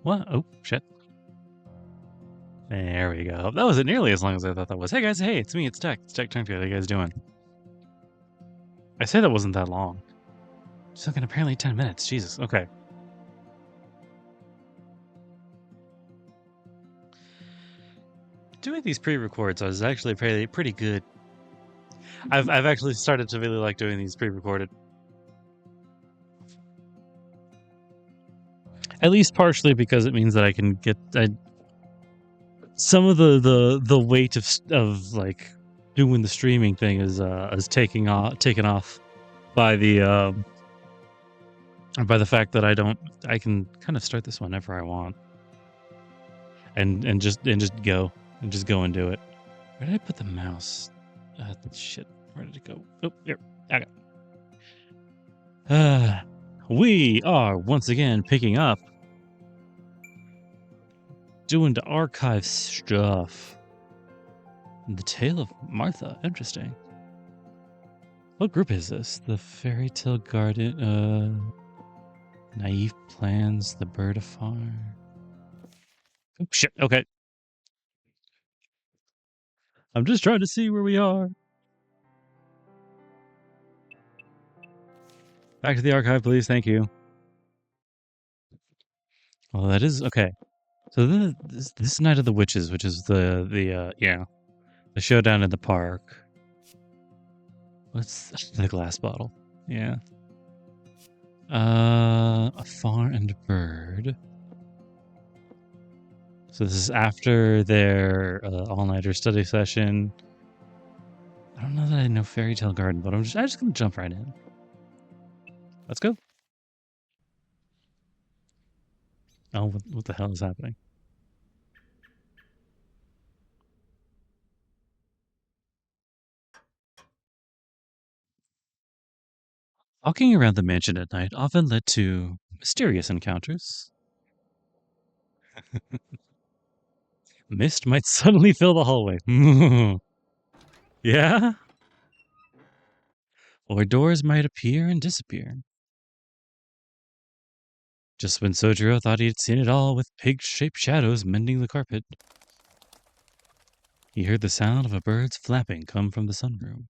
What? Oh, shit. There we go. That wasn't nearly as long as I thought that was. Hey guys, hey, it's me, it's Tech. It's Tech How you guys doing? I say that wasn't that long. It's looking apparently 10 minutes. Jesus, okay. Doing these pre-records is actually pretty good. I've actually started to really like doing these pre-recorded. At least partially because it means that I can get some of the weight of like doing the streaming thing is taken off by the fact that I can kind of start this whenever I want and just go and do it. Where did I put the mouse? Shit, where did it go? Oh, here. Okay. We are once again picking up doing the archive stuff. The Tale of Martha. Interesting. What group is this? The Fairy Tale Garden. Naive Plans. The Bird of Fire. Oh, shit. Okay. I'm just trying to see where we are. Back to the archive, please. Thank you. Well, that is okay. So this Night of the Witches, which is the showdown in the park. What's the glass bottle? Yeah. A far and a bird. So this is after their all-nighter study session. I don't know that I know Fairy Tale Garden, but I'm just gonna jump right in. Let's go. Oh, what the hell is happening? Walking around the mansion at night often led to mysterious encounters. Mist might suddenly fill the hallway. Yeah? Or doors might appear and disappear. Just when Soujyuro thought he had seen it all with pig-shaped shadows mending the carpet, he heard the sound of a bird's flapping come from the sunroom.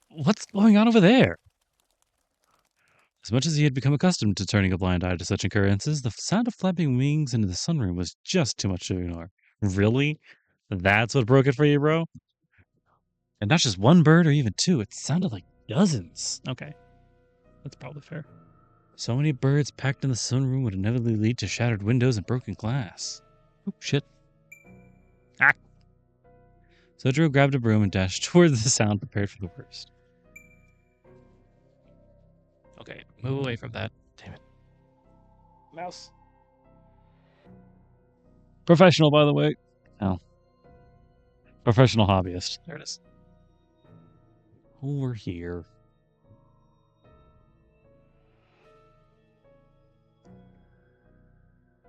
What's going on over there? As much as he had become accustomed to turning a blind eye to such occurrences, the sound of flapping wings into the sunroom was just too much to ignore. Really? That's what broke it for you, bro? And not just one bird or even two, it sounded like dozens. Okay. That's probably fair. So many birds packed in the sunroom would inevitably lead to shattered windows and broken glass. Oh, shit. Ah! Soujyuro grabbed a broom and dashed toward the sound, prepared for the worst. Okay, move away from that. Damn it. Mouse. Professional, by the way. Oh. Professional hobbyist. There it is. Over here.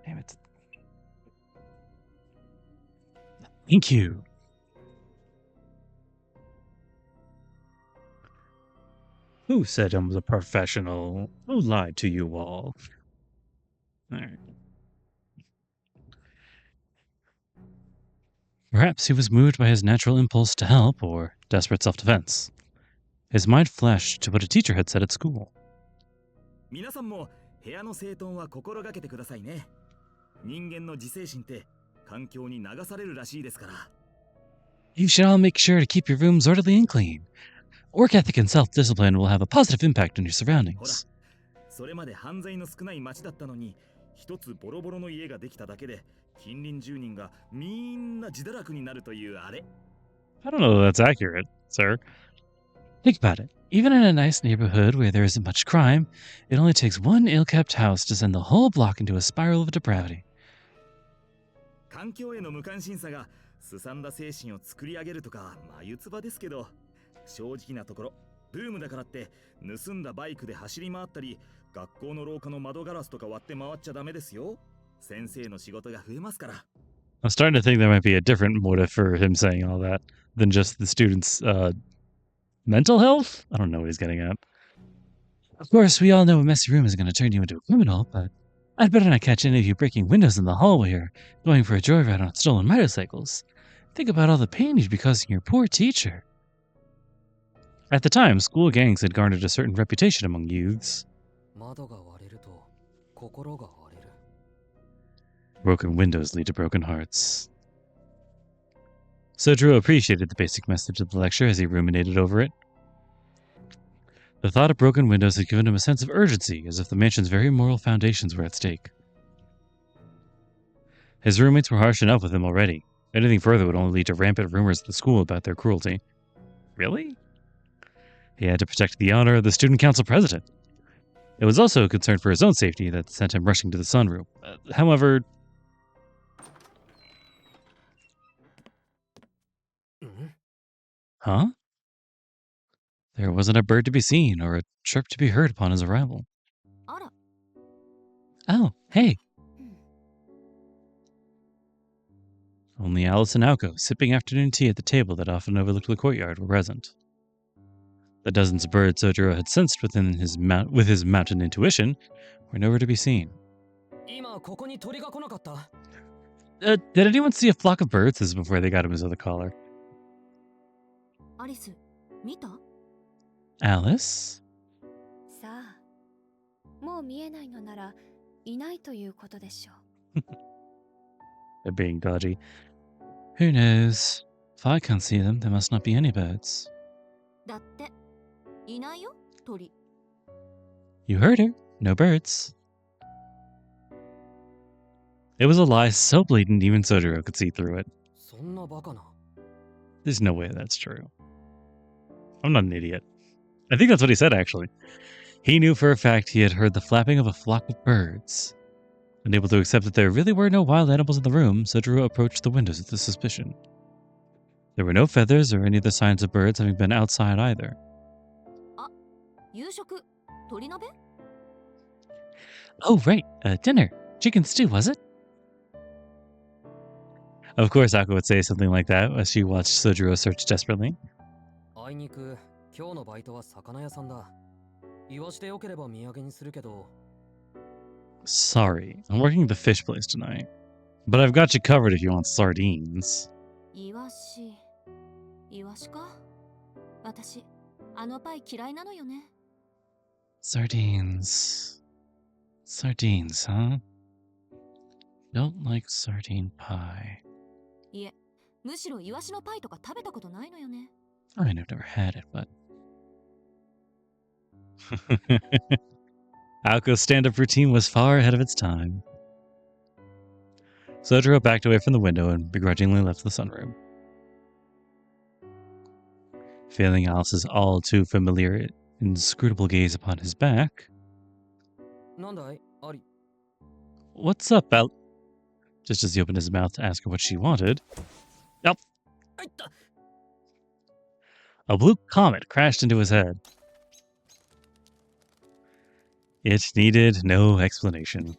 Damn it. Thank you. Who said I was a professional? Who lied to you all? Alright. Perhaps he was moved by his natural impulse to help or desperate self-defense. His mind flashed to what a teacher had said at school. You should all make sure to keep your rooms orderly and clean. Work ethic and self-discipline will have a positive impact on your surroundings. I don't know if that's accurate, sir. Think about it. Even in a nice neighborhood where there isn't much crime, it only takes one ill-kept house to send the whole block into a spiral of depravity. I was starting to think there might be a different motive for him saying all that than just the students' mental health? I don't know what he's getting at. Of course, we all know a messy room isn't going to turn you into a criminal, but I'd better not catch any of you breaking windows in the hallway or going for a joyride on stolen motorcycles. Think about all the pain you'd be causing your poor teacher. At the time, school gangs had garnered a certain reputation among youths. Broken windows lead to broken hearts. Soujyuro appreciated the basic message of the lecture as he ruminated over it. The thought of broken windows had given him a sense of urgency, as if the mansion's very moral foundations were at stake. His roommates were harsh enough with him already. Anything further would only lead to rampant rumors at the school about their cruelty. Really? He had to protect the honor of the student council president. It was also a concern for his own safety that sent him rushing to the sunroom. However... Huh? There wasn't a bird to be seen or a chirp to be heard upon his arrival. Oh, hey! Only Alice and Aoko, sipping afternoon tea at the table that often overlooked the courtyard, were present. The dozens of birds Soujyuro had sensed with his mountain intuition were nowhere to be seen. Did anyone see a flock of birds? This is before they got him his other collar. Alice? They're being dodgy. Who knows? If I can't see them, there must not be any birds. You heard her. No birds. It was a lie so blatant even Soujyuro could see through it. There's no way that's true. I'm not an idiot. I think that's what he said, actually. He knew for a fact he had heard the flapping of a flock of birds. Unable to accept that there really were no wild animals in the room, Soujyuro approached the windows with suspicion. There were no feathers or any other signs of birds having been outside either. Oh, right. Dinner. Chicken stew, was it? Of course, Aoko would say something like that as she watched Soujyuro search desperately. Sorry, I'm working at the fish place tonight. But I've got you covered if you want sardines. Sardines. Sardines, huh? Don't like sardine pie. I mean, I've never had it, but... Aoko's stand-up routine was far ahead of its time. Soujyuro backed away from the window and begrudgingly left the sunroom. Feeling Alice's all too familiar, inscrutable gaze upon his back... What's up, Al? Just as he opened his mouth to ask her what she wanted... Nope. A blue comet crashed into his head. It needed no explanation.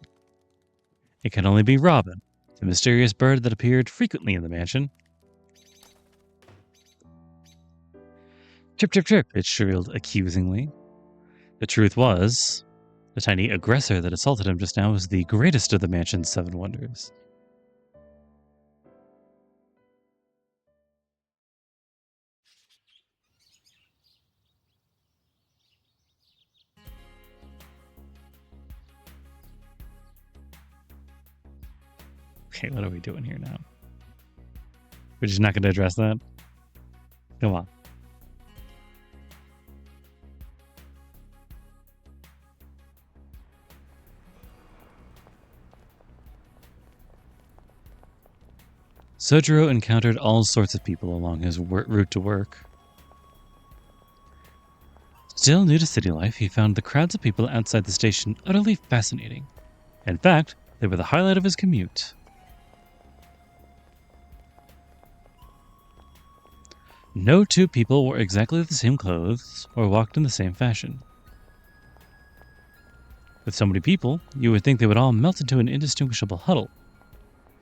It could only be Robin, the mysterious bird that appeared frequently in the mansion. Chirp, chirp, chirp, it shrilled accusingly. The truth was, the tiny aggressor that assaulted him just now was the greatest of the mansion's 7 wonders. Okay, what are we doing here now? We're just not going to address that? Come on. Soujyuro encountered all sorts of people along his route to work. Still new to city life, he found the crowds of people outside the station utterly fascinating. In fact, they were the highlight of his commute. No two people wore exactly the same clothes or walked in the same fashion. With so many people, you would think they would all melt into an indistinguishable huddle.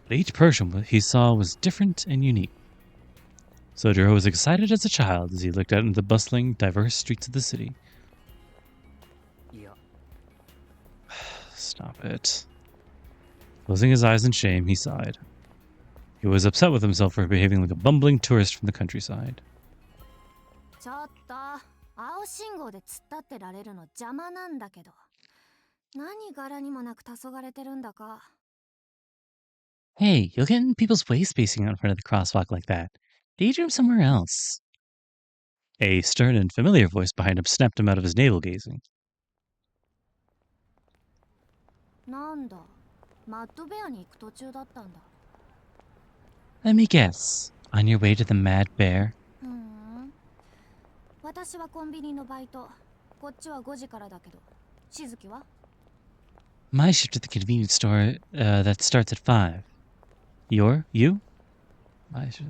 But each person he saw was different and unique. Soujyuro was excited as a child as he looked out into the bustling, diverse streets of the city. Stop it. Closing his eyes in shame, he sighed. He was upset with himself for behaving like a bumbling tourist from the countryside. ちょっと、青信号で突っ立ってられるの邪魔なんだけど。何柄にもなく黄昏てるんだか。Hey, you'll get in people's way spacing out in front of the crosswalk like that. Daydream somewhere else. A stern and familiar voice behind him snapped him out of his navel gazing. なんだ、マッドベアに行く途中だったんだ。Let me guess. On your way to the Mad Bear? 私はコンビニのバイト。こっちは5時からだけど。しずきは My shift at the convenience store that starts at 5. You? My shift.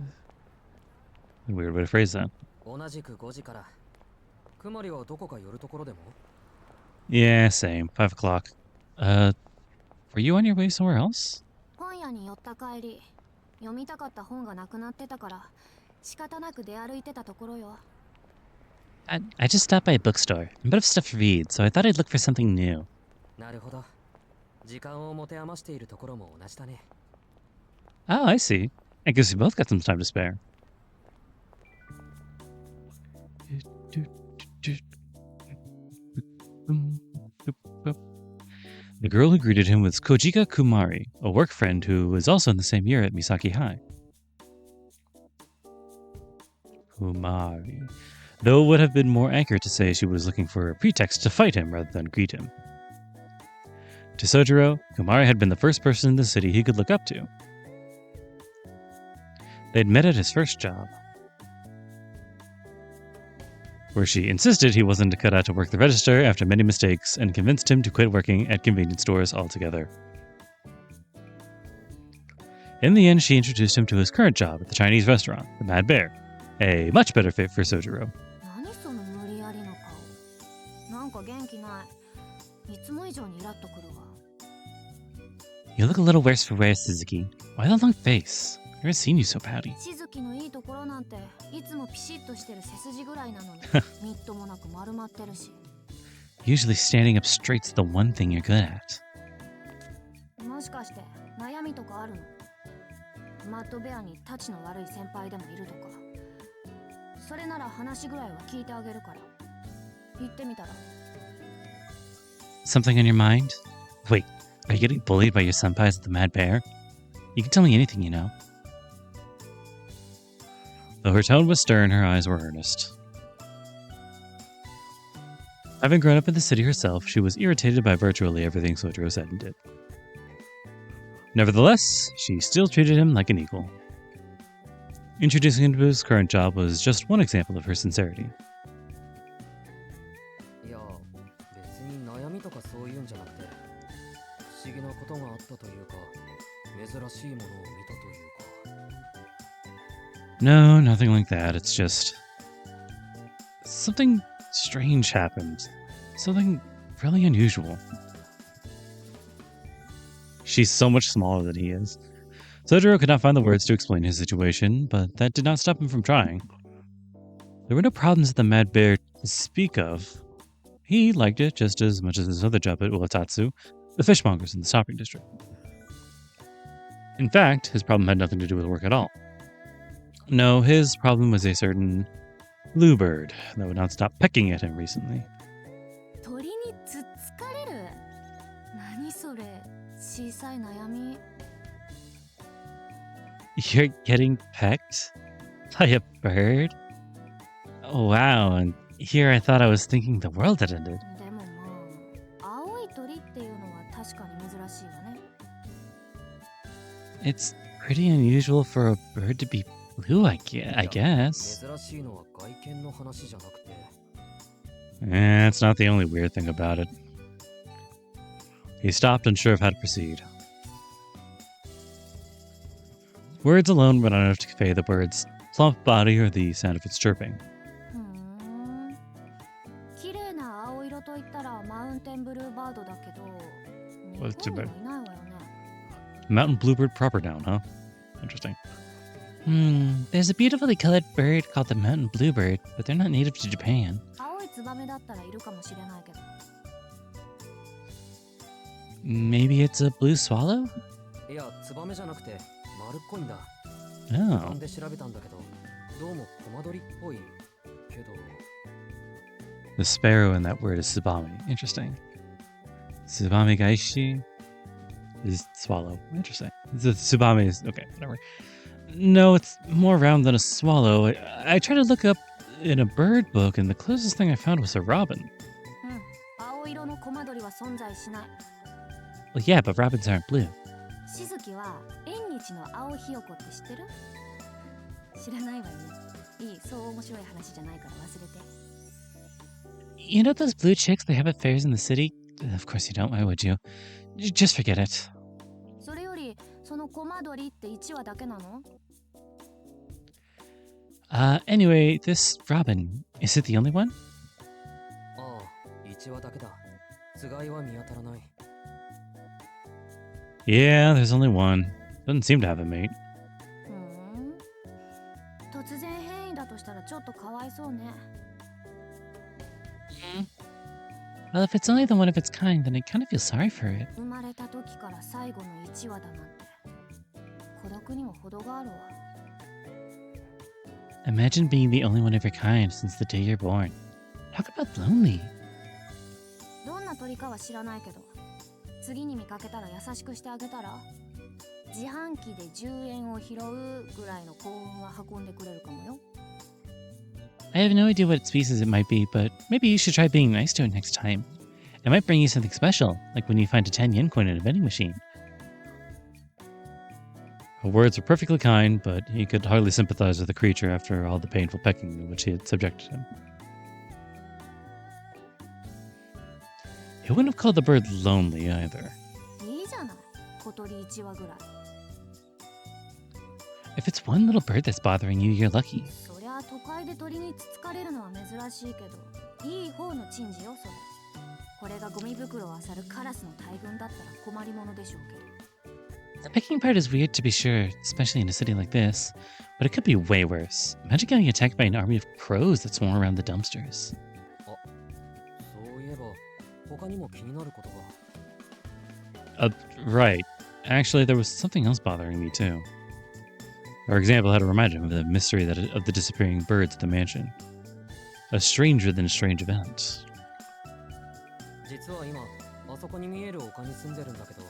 Weird way to phrase that. 同じく5時から。くまりはどこか寄るところでも Yeah, same. 5 o'clock. Were you on your way somewhere else? 本屋に寄った帰り。読みたかった本がなくなってたから、仕方なく出歩いてたところよ。I just stopped by a bookstore. I'm out of stuff to read, so I thought I'd look for something new. なるほど。時間を持て余しているところも同じだね。Oh, I see. I guess we both got some time to spare. The girl who greeted him was Kojika Kumari, a work friend who was also in the same year at Misaki High. Kumari. Though it would have been more accurate to say she was looking for a pretext to fight him rather than greet him. To Soujyuro, Kumari had been the first person in the city he could look up to. They'd met at his first job, where she insisted he wasn't cut out to work the register after many mistakes and convinced him to quit working at convenience stores altogether. In the end, she introduced him to his current job at the Chinese restaurant, the Mad Bear, a much better fit for Soujyuro. 何その無理やりの顔。なんか元気ない。いつも以上にイラッとくるわ。You look a little worse for wear, Suzuki. Why the long face? I've never seen you so pouty. しずきのいいところなんていつもピシッとしてる背筋ぐらいなのにみっともなく丸まってるし。Usually standing up straight's the one thing you're good at. もしかして悩みとかあるの？マッドベアにタチの悪い先輩でもいるとか。それなら話ぐらいは聞いてあげるから。言ってみたら。Something on your mind? Wait, are you getting bullied by your senpais at the Mad Bear? You can tell me anything, you know. Though her tone was stern, her eyes were earnest. Having grown up in the city herself, she was irritated by virtually everything Soujyuro said and did. Nevertheless, she still treated him like an equal. Introducing him to his current job was just one example of her sincerity. いや、別に悩みとかそういうんじゃなくて、不思議なことがあったというか、珍しいものを見たというか。No, nothing like that. It's just... something strange happened. Something really unusual. She's so much smaller than he is. Soujyuro could not find the words to explain his situation, but that did not stop him from trying. There were no problems at the Mad Bear to speak of. He liked it just as much as his other job at Uetatsu, the fishmongers in the shopping district. In fact, his problem had nothing to do with work at all. No, his problem was a certain bluebird that would not stop pecking at him recently. 鳥につっつかれる。何それ？小さい悩み。You're getting pecked by a bird? Oh, wow, and here I thought I was thinking the world had ended. でもまあ、青い鳥っていうのは確かに珍しいわね。It's pretty unusual for a bird to be blue, I guess. 珍しいのは外見の話じゃなくて。It's not the only weird thing about it. He stopped, unsure of how to proceed. Words alone were not enough to convey the bird's plump body or the sound of its chirping. 綺麗な青色と言ったらマウンテンブルーバードだけど、日本にはいないわよね。Mountain bluebird proper noun, huh? Interesting. There's a beautifully colored bird called the mountain bluebird, but they're not native to Japan. 青いツバメだったらいるかもしれないけど。Maybe it's a blue swallow? いや、ツバメじゃなくて丸っこいんだ。Oh. なんで調べたんだけど、どうもコマ撮りっぽいけど。 The sparrow in that word is tsubame. Interesting. Tsubame gaishi is swallow. Interesting. The tsubame is... Okay, whatever. No, it's more round than a swallow. I tried to look up in a bird book, and the closest thing I found was a robin. 青色のコマドリは存在しない。 Well, yeah, but robins aren't blue. しずきは縁日の青ひよこって知ってる？知らないわよね。いい、そう面白い話じゃないから忘れて。 You know those blue chicks they have at fairs in the city? Of course you don't. Why would you? Just forget it. それよりそのコマドリって1話だけなの？ Anyway, this robin, is it the only one? ああ、1話だけだ。つがいは見当たらない。 Yeah, there's only one. Doesn't seem to have a mate. 突然変異だとしたらちょっとかわいそうね。 Well, if it's only the one of its kind, then I kind of feel sorry for it. 生まれた時から最後の1話だなんて孤独にも程があるわ。 Imagine being the only one of your kind since the day you're born. Talk about lonely. どんな鳥かは知らないけど、次に見かけたら優しくしてあげたら、自販機で10円を拾うぐらいの幸運は運んでくれるかもよ。 I have no idea what species it might be, but maybe you should try being nice to it next time. It might bring you something special, like when you find a 10 yen coin in a vending machine. Her words were perfectly kind, but he could hardly sympathize with the creature after all the painful pecking to which he had subjected him. He wouldn't have called the bird lonely either. いいじゃない、小鳥1羽ぐらい。 If it's one little bird that's bothering you, you're lucky. そりゃ都会で鳥につつかれるのは珍しいけど、いい方の珍事よそれ。これがゴミ袋を漁るカラスの大群だったら困りものでしょうけど。 The pecking part is weird to be sure, especially in a city like this, but it could be way worse. Imagine getting attacked by an army of crows that swarm around the dumpsters. そういえば他にも気になることが。Right. Actually, there was something else bothering me too. Our example had to remind him of the mystery of the disappearing birds at the mansion. A stranger than strange event. 実は今あそこに見える丘に住んでるんだけど。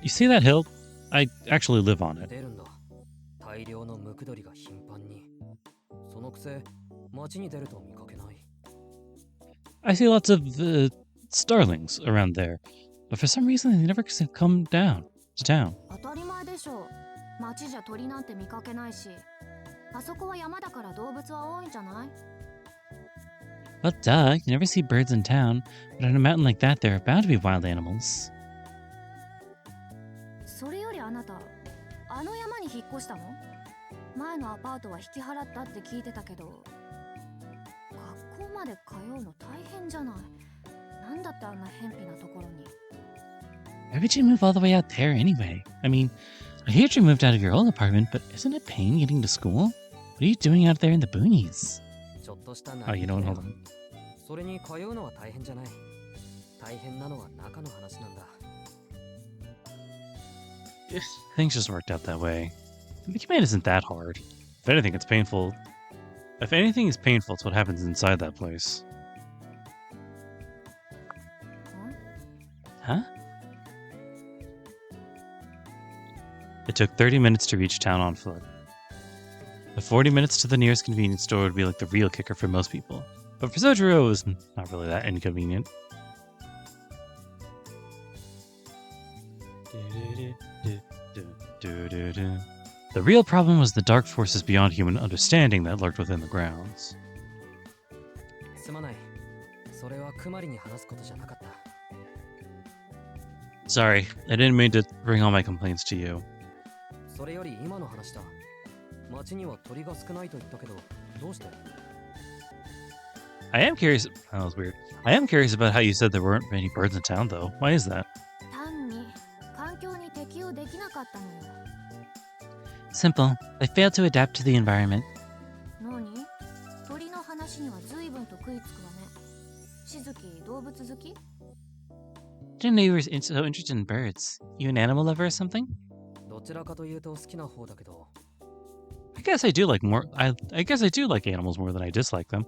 You see that hill? I actually live on it. 出るんだ。大量のムクドリが頻繁に。そのくせ街に出ると見かけない。 I see lots of starlings around there, but for some reason they never come down to town. 当たり前でしょう。街じゃ鳥なんて見かけないし、あそこは山だから動物は多いんじゃない？ Well, duh, you never see birds in town, but on a mountain like that there are bound to be wild animals. それよりあなた、あの山に引っ越したの？前のアパートは引き払ったって聞いてたけど、学校まで通うの大変じゃない。なんだってあんな偏僻なところに。 Why would you move all the way out there anyway? I mean, I heard you moved out of your old apartment, but isn't it pain getting to school? What are you doing out there in the boonies? ちょっとした Oh, you don't hold on. それに通うのは大変じゃない。大変なのは中の話なんだ。 Things just worked out that way. The command isn't that hard. If anything, it's painful. If anything is painful, it's what happens inside that place. Huh? It took 30 minutes to reach town on foot. The 40 minutes to the nearest convenience store would be like the real kicker for most people. But for Soujyuro, it was not really that inconvenient. The real problem was the dark forces beyond human understanding that lurked within the grounds. すまない。それはクマリに話すことじゃなかった。 Sorry, I didn't mean to bring all my complaints to you. それより今の話だ。街には鳥が少ないと言ったけど、どうして？ I am curious. That was weird. I am curious about how you said there weren't many birds in town, though. Why is that? 単に環境に適応できなかったのよ。 Simple. They failed to adapt to the environment. 何？鳥の話には随分と食いつくわね。しずき動物好き？ Didn't know you were so interested in birds. You an animal lover or something? どちらかというと好きな方だけど、 I guess I do like more. I guess I do like animals more than I dislike them.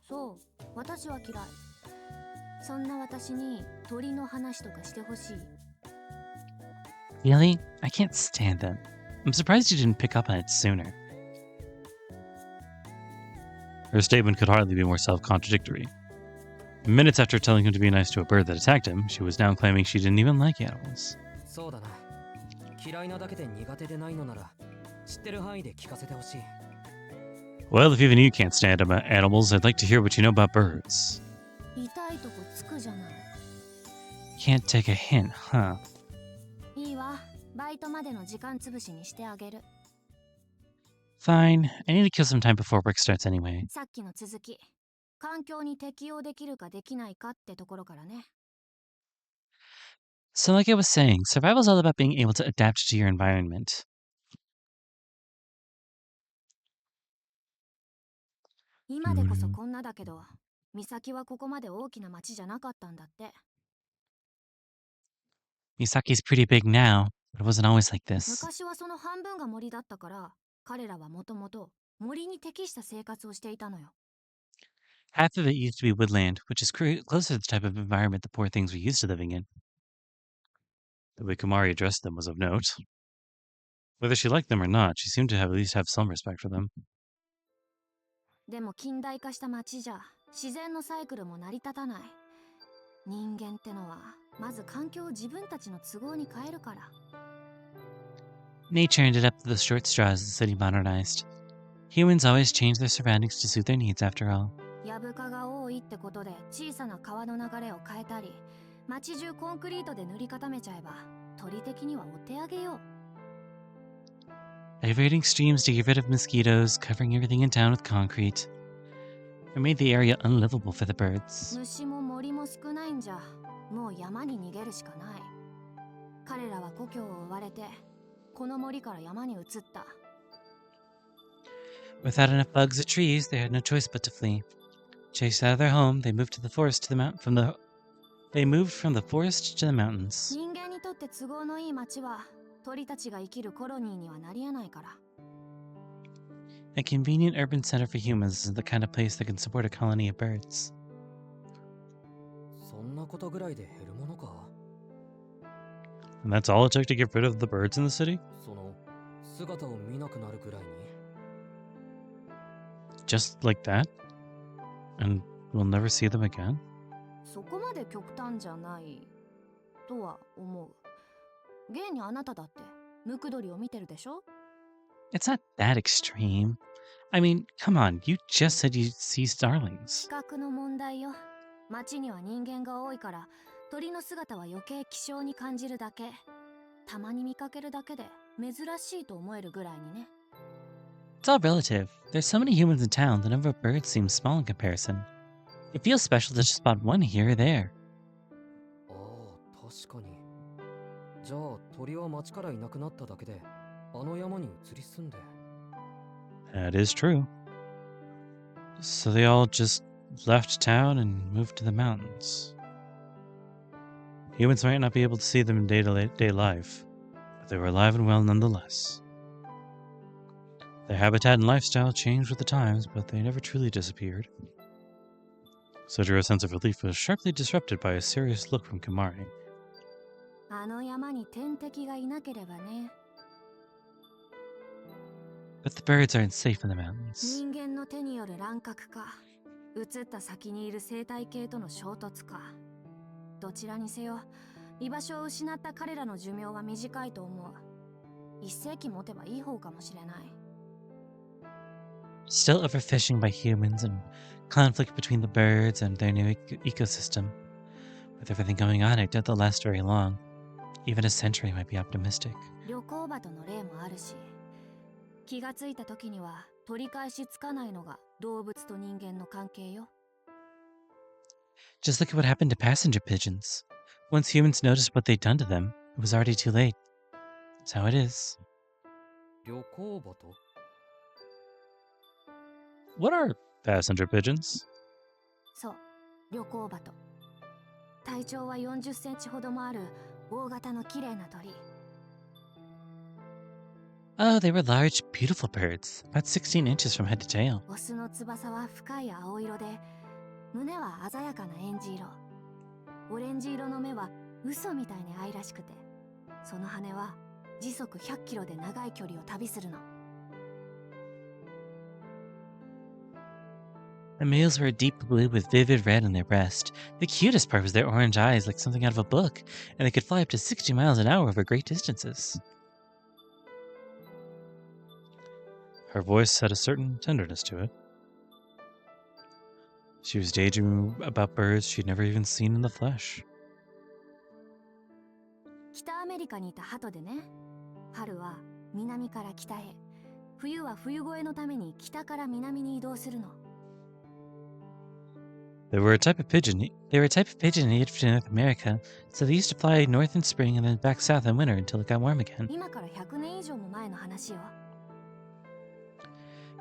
そう、私は嫌い。そんな私に鳥の話とかしてほしい。Really? I can't stand them. I'm surprised you didn't pick up on it sooner. Her statement could hardly be more self-contradictory. Minutes after telling him to be nice to a bird that attacked him, she was now claiming she didn't even like animals. そうだな。嫌いなだけで苦手でないのなら、知ってる範囲で聞かせてほしい。 Well, if even you can't stand animals, I'd like to hear what you know about birds. 痛いとこつくじゃない。 Can't take a hint, huh? いいわ、バイトまでの時間つぶしにしてあげる。 Fine. I need to kill some time before work starts anyway. さっきの続き。環境に適応できるかできないかってところからね。 So like I was saying, survival is all about being able to adapt to your environment. 今でこそこんなだけど、美咲はここまで大きな町じゃなかったんだって。 Misaki's pretty big now, but it wasn't always like this. 昔はその半分が森だったから、彼らはもともと森に適した生活をしていたのよ。 Half of it used to be woodland, which is closer to the type of environment the poor things were used to living in. The way Kumari addressed them was of note. Whether she liked them or not, she seemed to at least have some respect for them. でも近代化した町じゃ自然のサイクルも成り立たない。人間ってのはまず環境を自分たちの都合に変えるから。 Nature ended up with the short straws as the city modernized. Humans always change their surroundings to suit their needs after all. やぶかが多いってことで小さな川の流れを変えたり、町中コンクリートで塗り固めちゃえば鳥的にはお手上げよ。 Diverting streams to get rid of mosquitoes, covering everything in town with concrete. It made the area unlivable for the birds. 虫も森も少ないんじゃ、もう山に逃げるしかない。彼らは故郷を追われて、この森から山に移った。 Without enough bugs or trees, they had no choice but to flee. Chased out of their home, they moved to the forest to the mount from the They moved from the forest to the mountains. 人間にとって都合のいい町は鳥たちが生きるコロニーにはなり得ないから。 A convenient urban center for humans is the kind of place that can support a colony of birds. そんなことぐらいで減るものか。 And that's all it took to get rid of the birds in the city? その姿を見なくなるぐらいに。 Just like that? And we'll never see them again? そこまで極端じゃないとは思う。現にあなただってムクドリを見てるでしょ。 It's not that extreme. I mean, come on, you just said you see starlings. 視覚の問題よ。町には人間が多いから鳥の姿は余計希少に感じるだけ。たまに見かけるだけで珍しいと思えるぐらいにね。 It's all relative. There's so many humans in town, the number of birds seems small in comparison. It feels special to just spot one here or there. ああ、確かに。じゃあ鳥は町からいなくなっただけで、あの山に移り住んで。 That is true. So they all just left town and moved to the mountains. Humans might not be able to see them in day-to-day life, but they were alive and well nonetheless. Their habitat and lifestyle changed with the times, but they never truly disappeared. Soujyuro's sense of relief was sharply disrupted by a serious look from Kumari. あの山に天敵がいなければね。 But the birds aren't safe in the mountains. 人間の手による乱獲か、移った先にいる生態系との衝突か。どちらにせよ、居場所を失った彼らの寿命は短いと思う。一世紀持てばいい方かもしれない。 Still overfishing by humans and conflict between the birds and their new ecosystem. With everything going on, I doubt they'll last very long. Even a century might be optimistic. 旅行鳩の例もあるし、気がついた時には取り返しつかないのが動物と人間の関係よ。 Just look at what happened to passenger pigeons. Once humans noticed what they'd done to them, it was already too late. That's how it is. 旅行鳩？ What are passenger pigeons? そう、旅行鳩。体長は40センチほどもある大型の綺麗な鳥。 Oh, they were large, beautiful birds, about 16 inches from head to tail. オスの翼は深い青色で、胸は鮮やかなエンジ色。オレンジ色の目は嘘みたいに愛らしくて、その羽は時速100キロで長い距離を旅するの。 The males were a deep blue with vivid red on their breast. The cutest part was their orange eyes, like something out of a book, and they could fly up to 60 miles an hour over great distances. Her voice had a certain tenderness to it. She was daydreaming about birds she'd never even seen in the flesh. 北アメリカにいた鳩でね、春は南から北へ、冬は冬越えのために北から南に移動するの。 They were a type of pigeon. They were a type of pigeon native to North America, so they used to fly north in spring and then back south in winter until it got warm again. 今から100年以上も前の話よ。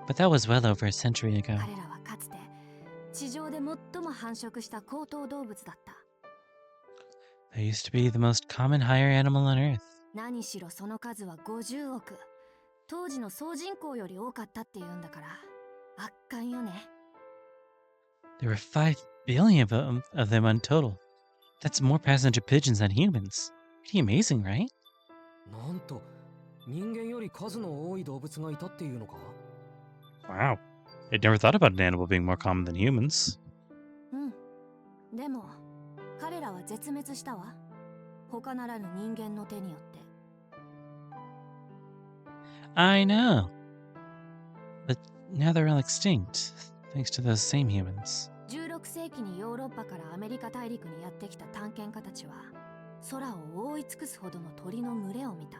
But that was well over a century ago. 彼らはかつて地上で最も繁殖した高等動物だった。 They used to be the most common higher animal on Earth. 何しろその数は50億。当時の総人口より多かったっていうんだから、圧巻よね。 There were 5 billion of them in total. That's more passenger pigeons than humans. Pretty amazing, right? なんと人間より数の多い動物がいたっていうのか？ Wow. I'd never thought about an animal being more common than humans. うん。でも彼らは絶滅したわ。他ならぬ人間の手によって。 I know. But now they're all extinct, thanks to those same humans. 16世紀にヨーロッパからアメリカ大陸にやってきた探検家たちは、空を覆い尽くすほどの鳥の群れを見た。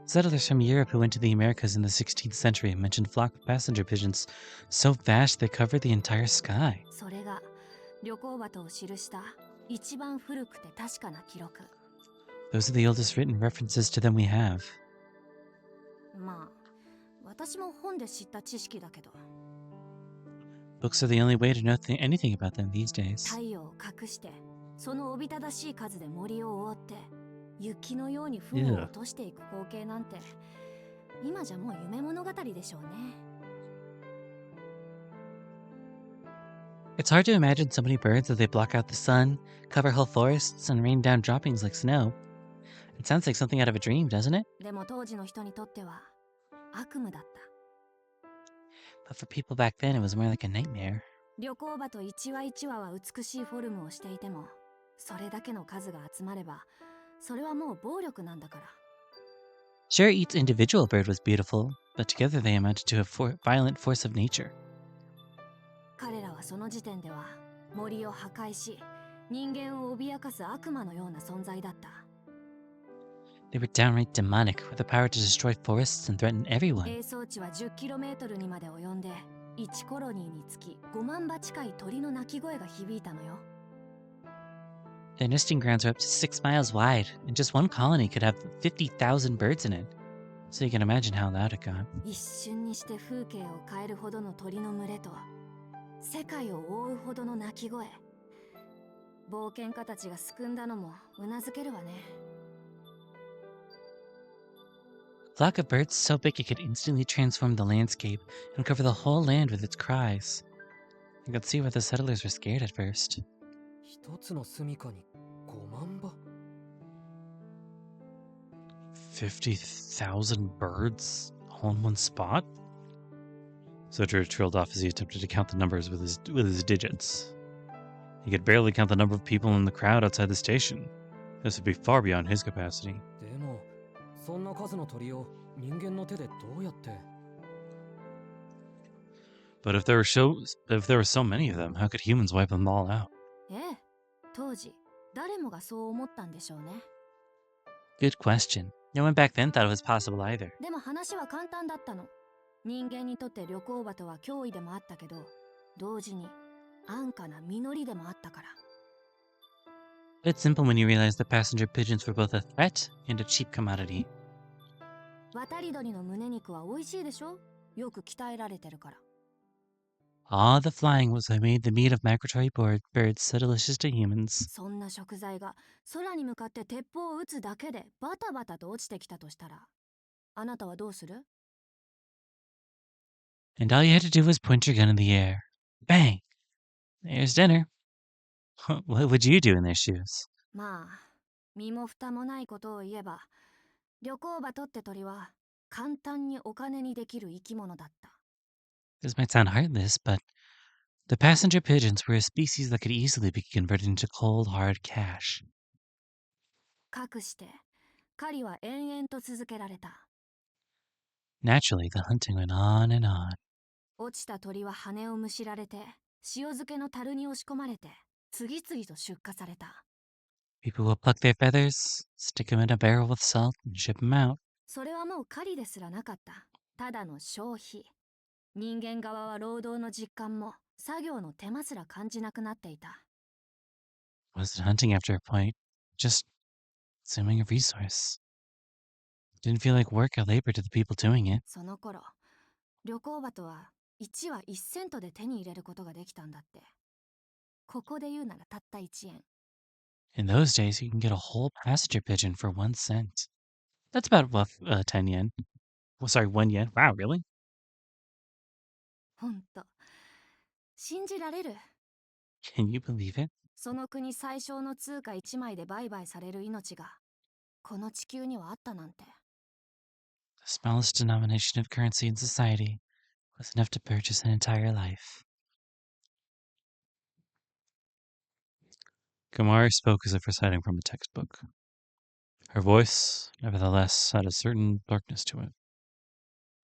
Settlers from Europe who went to the Americas in the 16th century mentioned flock of passenger pigeons so vast they covered the entire sky. それが旅行鳩を記した一番古くて確かな記録。 Those are the oldest written references to them we have. まあ、私も本で知った知識だけど。 Books are the only way to know anything about them these days. 太陽を隠して、そのおびただしい数で森を覆って、雪のように雲を落としていく光景なんて、今じゃもう夢物語でしょうね。 It's hard to imagine so many birds that they block out the sun, cover whole forests, and rain down droppings like snow. It sounds like something out of a dream, doesn't it? でも当時の人にとっては悪夢だった。 But for people back then, it was more like a nightmare. 旅行鳩一羽一羽は美しいフォルムをしていても、それだけの数が集まれば、それはもう暴力なんだから。 Sure, each individual bird was beautiful, but together they amounted to a violent force of nature. 彼らはその時点では森を破壊し、人間を脅かす悪魔のような存在だった。 They were downright demonic, with the power to destroy forests and threaten everyone. 営巣地は 10km にまで及んで、1コロニーにつき5万羽近い鳥の鳴き声が響いたのよ。 Their nesting grounds were up to 6 miles wide, and just one colony could have 50,000 birds in it. So you can imagine how loud it got. 一瞬にして風景を変えるほどの鳥の群れと、世界を覆うほどの鳴き声。冒険家たちが救んだのもうなずけるわね。 A flock of birds so big it could instantly transform the landscape and cover the whole land with its cries. You could see why the settlers were scared at first. 一つの住処に5万羽？ 50,000 birds all in one spot? Soujyuro trailed off as he attempted to count the numbers with his digits. He could barely count the number of people in the crowd outside the station. This would be far beyond his capacity. でもそんな数の鳥を人間の手でどうやって？ But if there were so many of them, how could humans wipe them all out? ええ、当時誰もがそう思ったんでしょうね。 Good question. No one back then thought it was possible either. でも話は簡単だったの。人間にとって旅行鳩は脅威でもあったけど、同時に安価な実りでもあったから。 It's simple when you realize that passenger pigeons were both a threat and a cheap commodity. 渡り鳥の胸肉は美味しいでしょ？よく鍛えられてるから。All the flying was what made the meat of migratory birds so delicious to humans. そんな食材が空に向かって鉄砲を撃つだけでバタバタと落ちてきたとしたら、あなたはどうする？ And all you had to do was point your gun in the air. Bang! There's dinner. What would you do in their shoes? まあ、身も蓋もないことを言えば、旅行バトって鳥は簡単にお金にできる生き物だった。This might sound heartless, but the passenger pigeons were a species that could easily be converted into cold, hard cash. かくして、狩りは延々と続けられた。Naturally, the hunting went on and on. 落ちた鳥は羽をむしられて、塩漬けの樽に押し込まれて、次々と出荷された。People will pluck their feathers, stick them in a barrel with salt, and ship them out. それはもう狩りですらなかった。ただの消費。人間側は労働の実感も作業の手間すら感じなくなっていた。Wasn't hunting after a point, just consuming a resource. Didn't feel like work or labor to the people doing it. その頃、旅行バトは1は1セントで手に入れることができたんだって。ここで言うならたった1円。In those days, you can get a whole passenger pigeon for 1 cent. That's about 10 yen. Well, sorry, 1 yen. Wow, really? ほんと。信じられる？ Can you believe it? その国最小の通貨1枚で売買される命が、この地球にはあったなんて。The smallest denomination of currency in society was enough to purchase an entire life. Kamari spoke as if reciting from a textbook. Her voice, nevertheless, had a certain darkness to it.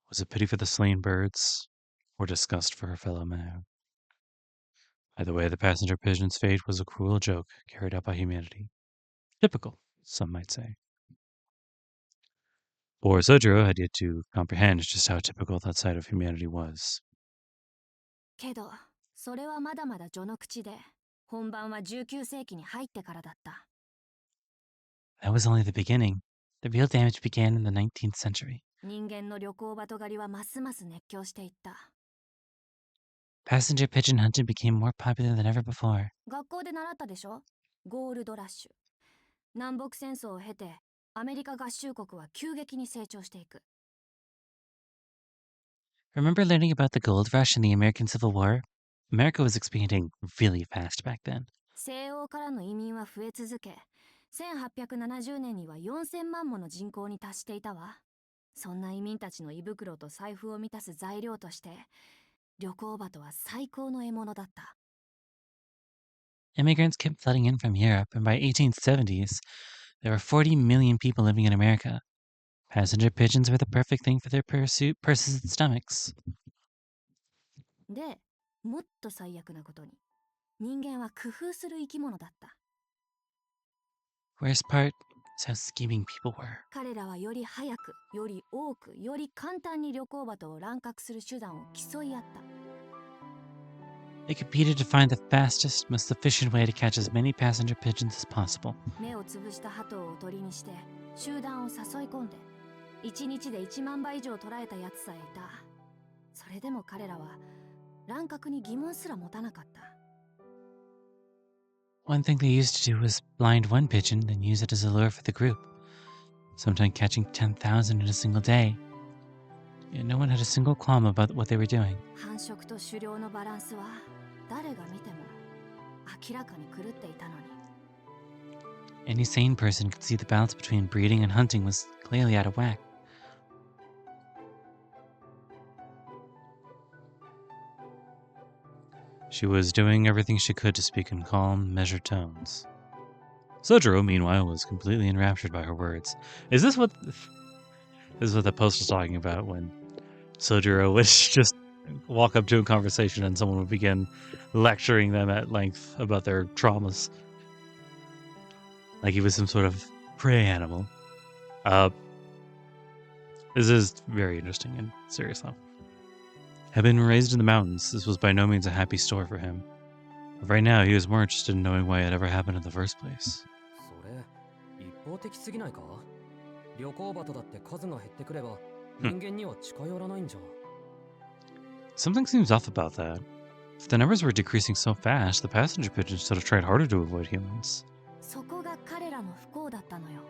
Was it pity for the slain birds, or disgust for her fellow man? Either way, the passenger pigeon's fate was a cruel joke carried out by humanity. Typical, some might say. For Soujyuro had yet to comprehend just how typical that side of humanity was. けど、それはまだまだ序の口で、本番は19世紀に入ってからだった。That was only the beginning. The real damage began in the 19th century. 人間の旅行バト狩りはますます熱狂していった。Passenger pigeon hunting became more popular than ever before. 学校で習ったでしょ？ゴールドラッシュ。南北戦争を経て、アメリカ合衆国は急激に成長していく。Remember learning about the gold rush in the American Civil War? America was expanding really fast back then. 西欧からの移民は増え続け、1870年には4000万もの人口に達していたわ。そんな移民たちの胃袋と財布を満たす材料として、旅行バトは最高の獲物だった。Immigrants kept flooding in from Europe, and by 1870s, there were 40 million people living in America. Passenger pigeons were the perfect thing for their purses and stomachs. で、もっと最悪なことに、人間は工夫する生き物だった。Worst part is how scheming people were. 彼らはより早く、より多く、より簡単に旅行バトを乱獲する手段を競い合った。They competed to find the fastest, most efficient way to catch as many passenger pigeons as possible. 目をつぶした鳩をおとりにして集団を誘い込んで1日で1万羽以上捕らえたやつさえいた。それでも彼らは乱獲に疑問すら持たなかった。One thing they used to do was blind one pigeon, then use it as a lure for the group, sometimes catching 10,000 in a single day. Yet no one had a single qualm about what they were doing. 繁殖と狩猟のバランスは誰が見ても明らかに狂っていたのに。Any sane person could see the balance between breeding and hunting was clearly out of whack. She was doing everything she could to speak in calm, measured tones. Soujyuro, meanwhile, was completely enraptured by her words. Is this what the post was talking about when Soujyuro would just walk up to a conversation and someone would begin lecturing them at length about their traumas? Like he was some sort of prey animal. This is very interesting and serious, though. Had been raised in the mountains, this was by no means a happy story for him. But right now, he was more interested in knowing why it ever happened in the first place. それ一方的すぎないか？旅行バトだって数が減ってくれば人間には近寄らないんじゃ。 Something seems off about that. If the numbers were decreasing so fast, the passenger pigeons should have tried harder to avoid humans. そこが彼らの不幸だったのよ。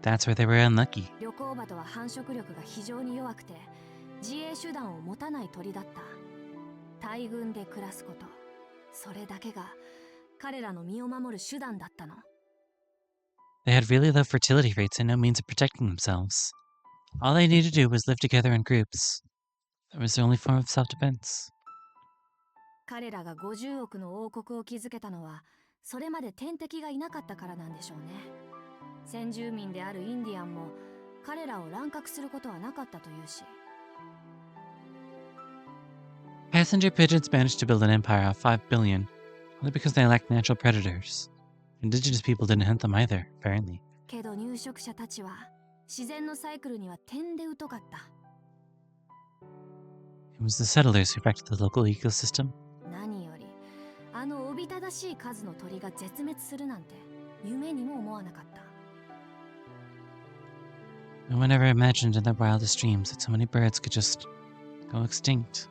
That's where they were unlucky. 旅行鳩は繁殖力が非常に弱くて自衛手段を持たない鳥だった。大群で暮らすこと、それだけが彼らの身を守る手段だったの。 They had really low fertility rates and no means of protecting themselves. All they needed to do was live together in groups. That was their only form of self-defense. 彼らが50億の王国を築けたのはそれまで天敵がいなかったからなんでしょうね。先住民であるインディアンも彼らを乱獲することはなかったというし。 Passenger pigeons managed to build an empire of 5 billion, only because they lacked natural predators. Indigenous people didn't hunt them either, apparently. けど入植者たちは自然のサイクルには点で疎かった。 It was the settlers who affected the local ecosystem. 何よりあのおびただしい数の鳥が絶滅するなんて夢にも思わなかった。 No one ever imagined in their wildest dreams that so many birds could just go extinct.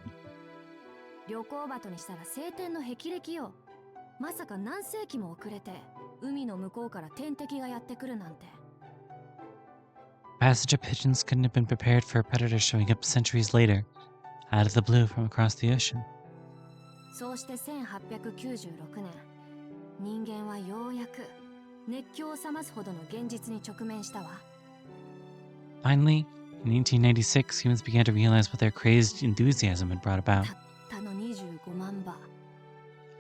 旅行鳩にしたら晴天の霹靂よ。まさか何世紀も遅れて海の向こうから天敵がやってくるなんて。 Passenger pigeons couldn't have been prepared for a predator showing up centuries later, out of the blue from across the ocean. そうして1896年、人間はようやく熱狂を冷ますほどの現実に直面したわ。 Finally, in 1896, humans began to realize what their crazed enthusiasm had brought about. たったの25万羽。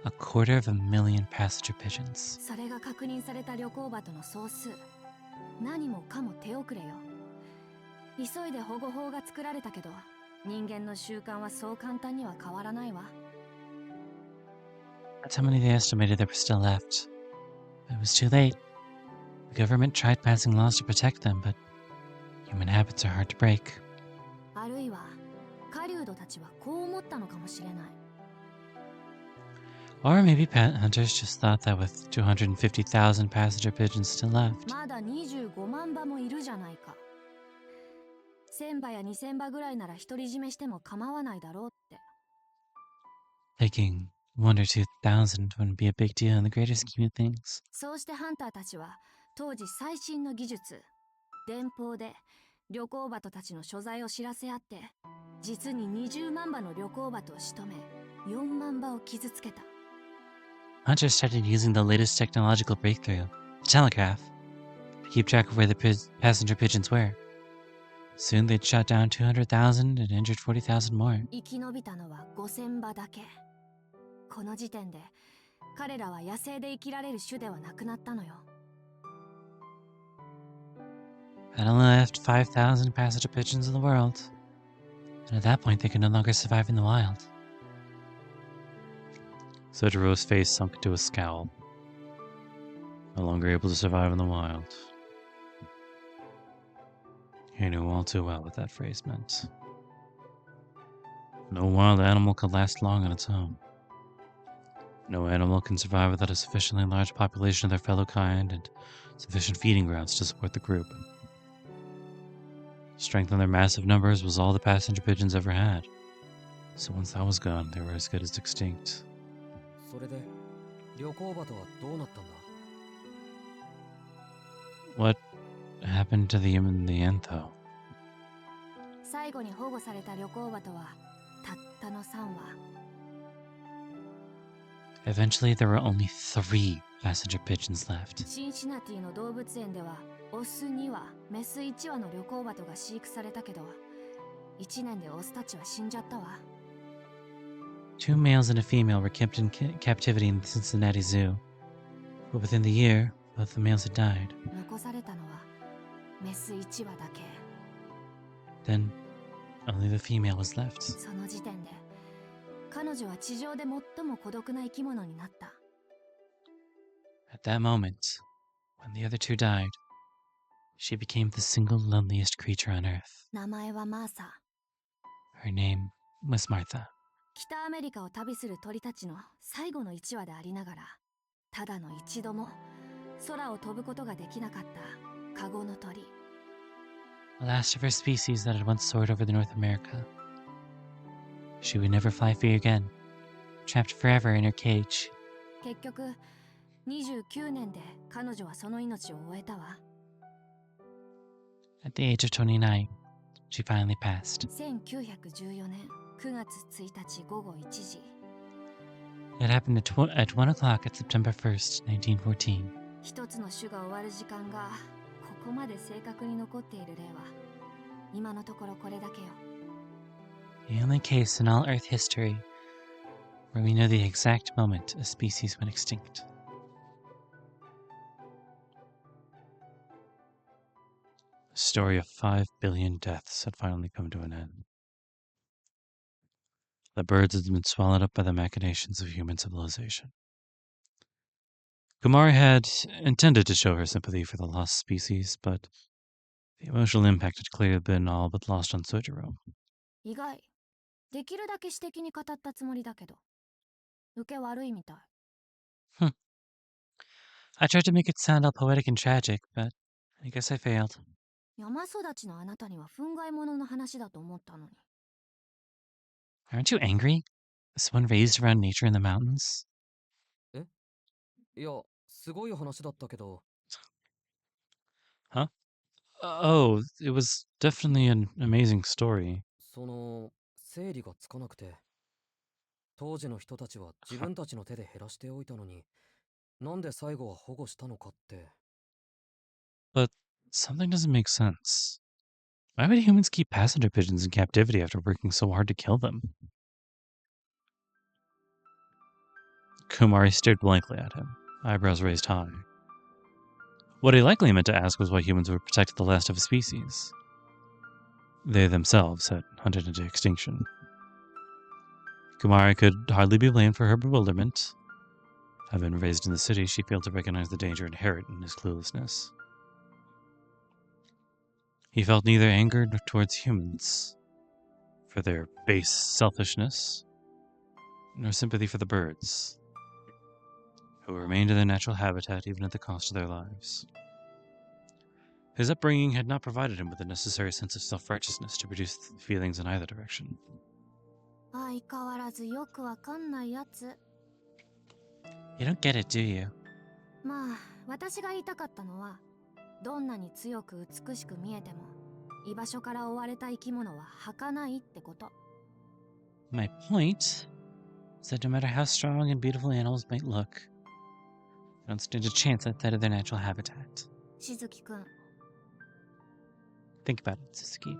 A 250,000 passenger pigeons. それが確認された旅行鳩の総数。何もかも手遅れよ。急いで保護法が作られたけど、人間の習慣はそう簡単には変わらないわ。 That's how many they estimated there were still left. But it was too late. The government tried passing laws to protect them, but human habits are hard to break. あるいは狩人たちはこう思ったのかもしれない。 Or maybe hunters just thought that with 250,000 passenger pigeons still left, まだ25万羽もいるじゃないか。1000羽や2000羽ぐらいなら独り占めしても構わないだろうって。 taking 1 or 2,000 wouldn't be a big deal in the greater scheme of things. そうしてハンターたちは当時最新の技術、電報で旅行鳩たちの所在を知らせ合って、実に20万羽の旅行鳩を仕留め、4万羽を傷つけた。 Hunters started using the latest technological breakthrough, the telegraph, to keep track of where the passenger pigeons were. Soon they'd shot down 200,000 and injured 40,000 more. 生き延びたのは5000羽だけ。この時点で彼らは野生で生きられる種ではなくなったのよ。 That only left 5,000 passenger pigeons in the world. And at that point, they could no longer survive in the wild. Soujyuro's face sunk into a scowl. No longer able to survive in the wild. He knew all too well what that phrase meant. No wild animal could last long on its own. No animal can survive without a sufficiently large population of their fellow kind and sufficient feeding grounds to support the group. Strength in their massive numbers was all the passenger pigeons ever had. So once that was gone, they were as good as extinct. それで旅行鳩はどうなったんだ？ What happened to them in the end, though? 最後に保護された旅行鳩はたったの3羽。 Eventually, there were only 3 passenger pigeons left. シンシナティの動物園ではオス2羽、メス1羽の旅行鳩が飼育されたけど、1年でオスたちは死んじゃったわ。 2 males and a female were kept in captivity in the Cincinnati Zoo. But within the year, both the males had died. 残されたのはメス1羽だけ。 Then, only the female was left. その時点で彼女は地上で最も孤独な生き物になった。 At that moment, when the other 2 died, she became the single loneliest creature on Earth. 名前はマーサ。 Her name was Martha. 北アメリカを旅する鳥たちの最後の1羽でありながら、ただの一度も空を飛ぶことができなかったカゴの鳥。 The last of her species that had once soared over the North America. She would never fly free again, trapped forever in her cage. 結局29年で彼女はその命を終えたわ。 At the age of 29, she finally passed. 1914年9月1日午後1時。 It happened at 1 o'clock at September 1st, 1914. 一つの種が終わる時間がここまで正確に残っている例は今のところこれだけよ。 The only case in all Earth history where we know the exact moment a species went extinct. The story of 5 billion deaths had finally come to an end. The birds had been swallowed up by the machinations of human civilization. Kumari had intended to show her sympathy for the lost species, but the emotional impact had clearly been all but lost on Soujyuro. 意外。できるだけ私的に語ったつもりだけど受け悪いみたい。 I tried to make it sound all poetic and tragic, but I guess I failed. 山育ちのあなたには憤慨者の話だと思ったのに。 Aren't you angry? As one raised around nature in the mountains? いや、すごい話だったけど。 Huh? Oh, it was definitely an amazing story. その、整理がつかなくて。当時の人たちは自分たちの手で減らしておいたのに、なんで最後は保護したのかって。 But something doesn't make sense. Why would humans keep passenger pigeons in captivity after working so hard to kill them? Kumari stared blankly at him, eyebrows raised high. What he likely meant to ask was why humans would protect the last of a species they themselves had hunted into extinction. Kumari could hardly be blamed for her bewilderment. Having been raised in the city, she failed to recognize the danger inherent in his cluelessness. He felt neither anger towards humans for their base selfishness, nor sympathy for the birds, who remained in their natural habitat even at the cost of their lives. His upbringing had not provided him with the necessary sense of self-righteousness to produce feelings in either direction. 相変わらずよくわかんないやつ。 You don't get it, do you? まあ私が言いたかったのはどんなに強く美しく見えても居場所から追われた生き物は儚いってこと。 My point is that no matter how strong and beautiful animals might look, they don't stand a chance outside of their natural habitat. しずきくん、 Think about it, Suzuki.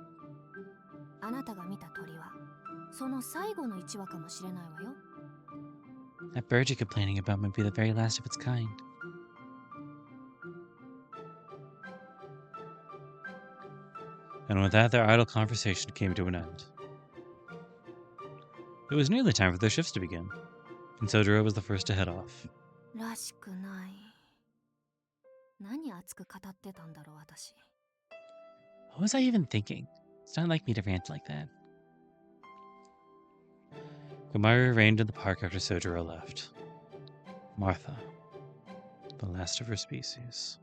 あなたが見た鳥はその最後の一羽かもしれないわよ。 That bird you're complaining about might be the very last of its kind. And with that, their idle conversation came to an end. It was nearly time for their shifts to begin, and Soujyuro was the first to head off. らしくない。何熱く語ってたんだろう私。 What was I even thinking? It's not like me to rant like that. Kumari remained in the park after Soujyuro left. Martha, the last of her species.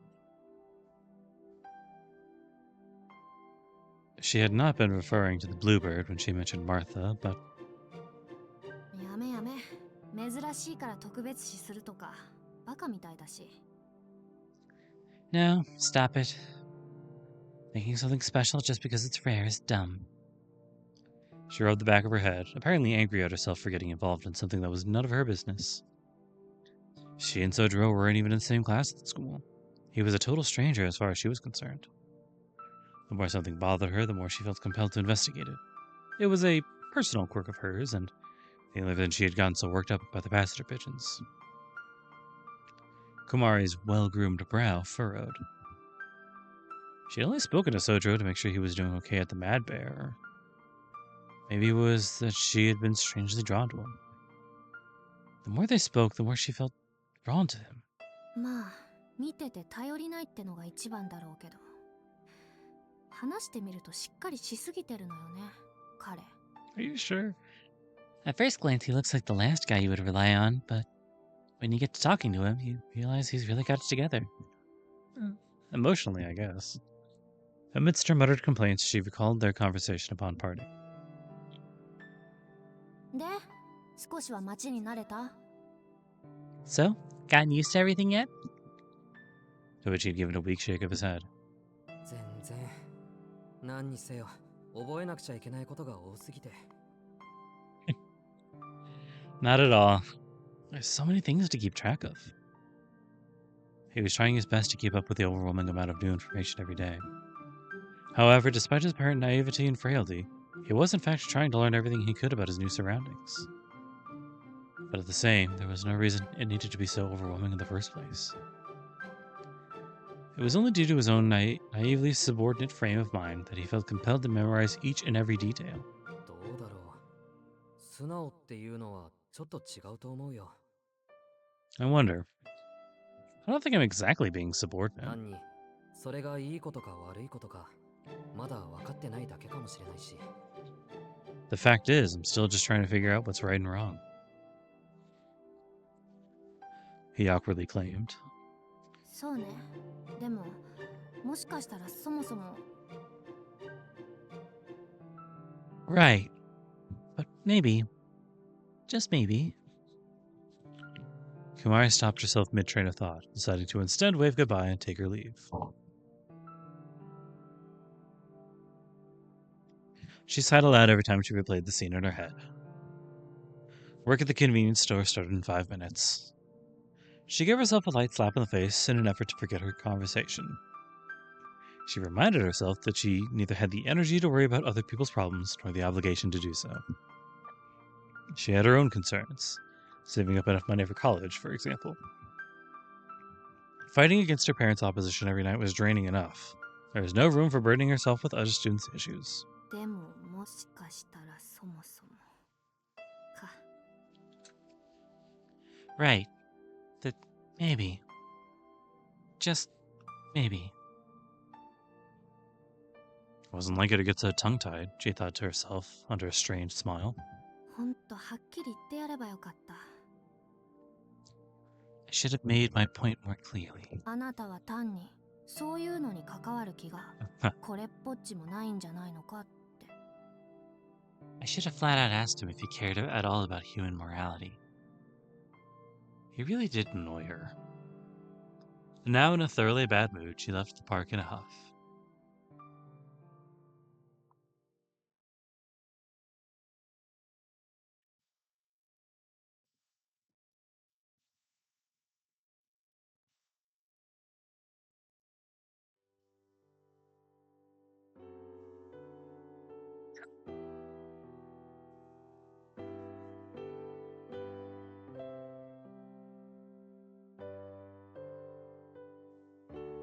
She had not been referring to the bluebird when she mentioned Martha, but やめやめ。珍しいから特別視するとかバカみたいだし。 no, stop it. Making something special just because it's rare is dumb. She rubbed the back of her head, apparently angry at herself for getting involved in something that was none of her business. She and Soujyuro weren't even in the same class at school. He was a total stranger as far as she was concerned. The more something bothered her, the more she felt compelled to investigate it. It was a personal quirk of hers, and the only reason she had gotten so worked up about the passenger pigeons. Kumari's well-groomed brow furrowed. She had only spoken to Soujyuro to make sure he was doing okay at the Mad Bear. Or maybe it was that she had been strangely drawn to him. The more they spoke, the more she felt drawn to him. まあ見てて頼りないってのが一番だろうけど話してみるとしっかりしすぎてるのよね彼。 Are you sure? At first glance, he looks like the last guy you would rely on, but when you get to talking to him, you realize he's really got it together. Emotionally, I guess. Amidst her muttered complaints, she recalled their conversation upon parting. で少しは街に慣れた？ So, gotten used to everything yet? To which he'd given a weak shake of his head. 全然。何にせよ、覚えなくちゃいけないことが多すぎて。Not at all. There's so many things to keep track of. He was trying his best to keep up with the overwhelming amount of new information every day. However, despite his apparent naivety and frailty, he was in fact trying to learn everything he could about his new surroundings. But at the same, there was no reason it needed to be so overwhelming in the first place. It was only due to his own naively subordinate frame of mind that he felt compelled to memorize each and every detail. どうだろう。素直っていうのはちょっと違うと思うよ。I wonder. I don't think I'm exactly being subordinate. 単に、それがいいことか悪いことか、まだ分かってないだけかもしれないし。The fact is, I'm still just trying to figure out what's right and wrong. He awkwardly claimed. そうね。でも、もしかしたらそもそも。 Right. But maybe. Just maybe. Kumari stopped herself mid-train of thought, deciding to instead wave goodbye and take her leave. She sighed aloud every time she replayed the scene in her head. Work at the convenience store started in 5 minutes. She gave herself a light slap in the face in an effort to forget her conversation. She reminded herself that she neither had the energy to worry about other people's problems nor the obligation to do so. She had her own concerns, saving up enough money for college, for example. Fighting against her parents' opposition every night was draining enough. There was no room for burdening herself with other students' issues. でも、もしかしたらそもそも。か。 Right. That maybe. Just maybe. It wasn't like her to get so tongue-tied, she thought to herself, under a strange smile. ほんとはっきり言ってやればよかった。 I should have made my point more clearly. あなたは単にそういうのに関わる気がこれっぽっちもないんじゃないのかって。 I should have flat out asked him if he cared at all about human morality. He really did annoy her. Now in a thoroughly bad mood, she left the park in a huff.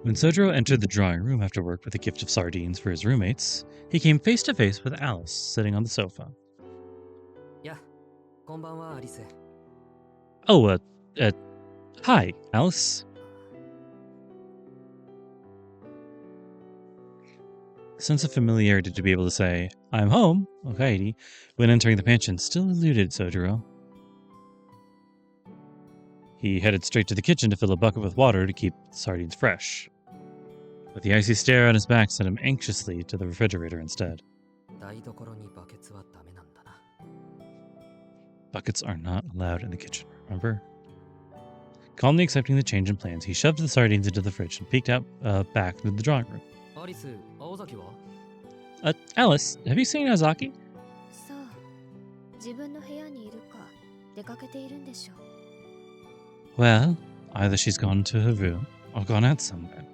When Soujyuro entered the drawing room after work with a gift of sardines for his roommates, he came face to face with Alice sitting on the sofa. や、こんばんは、アリス。 Oh, hi, Alice. The sense of familiarity to be able to say, I'm home, Okaidi, when entering the mansion still eluded Soujyuro. He headed straight to the kitchen to fill a bucket with water to keep the sardines fresh. But the icy stare on his back sent him anxiously to the refrigerator instead. 台所にバケツはダメなんだな。 Buckets are not allowed in the kitchen, remember? Calmly accepting the change in plans, he shoved the sardines into the fridge and peeked out back through the drawing room. アリス、青崎は？ Alice, have you seen Azaki? さあ、自分の部屋にいるか出かけているんでしょう。 Well, either she's gone to her room or gone out somewhere.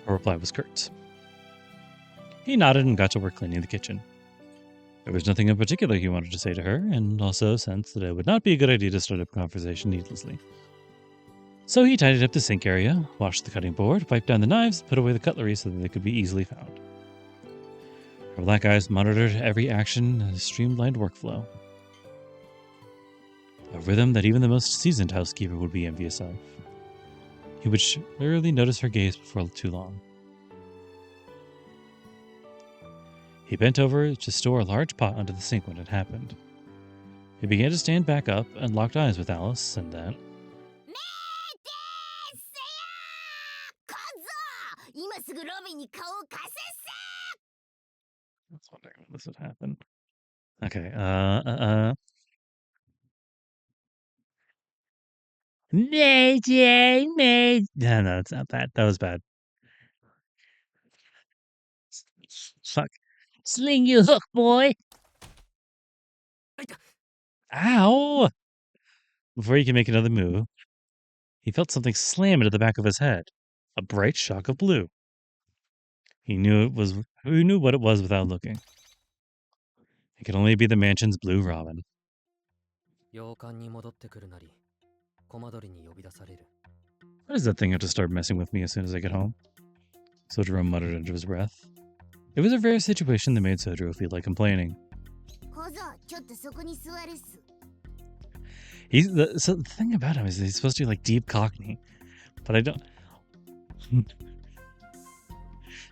Her reply was curt. He nodded and got to work cleaning the kitchen. There was nothing in particular he wanted to say to her, and also sensed that it would not be a good idea to start up a conversation needlessly. So he tidied up the sink area, washed the cutting board, wiped down the knives, and put away the cutlery so that they could be easily found. Her black eyes monitored every action in a streamlined workflow. A rhythm that even the most seasoned housekeeper would be envious of. He would rarely notice her gaze before too long. He bent over to store a large pot under the sink when it happened. He began to stand back up and locked eyes with Alice, and then... I was wondering when this would happen. Okay, Mayday, May. No, it's not that. That was bad. Fuck. Sling your hook, boy. Ow! Before he could make another move, he felt something slam into the back of his head. A bright shock of blue. He knew what it was without looking. It could only be the mansion's blue robin. 洋館に戻ってくるなり、コマ鳥に呼び出される。 Why does that thing have to start messing with me as soon as I get home? Soujyuro muttered under his breath. It was a rare situation that made Soujyuro feel like complaining. So the thing about him is he's supposed to be like deep Cockney, but I don't.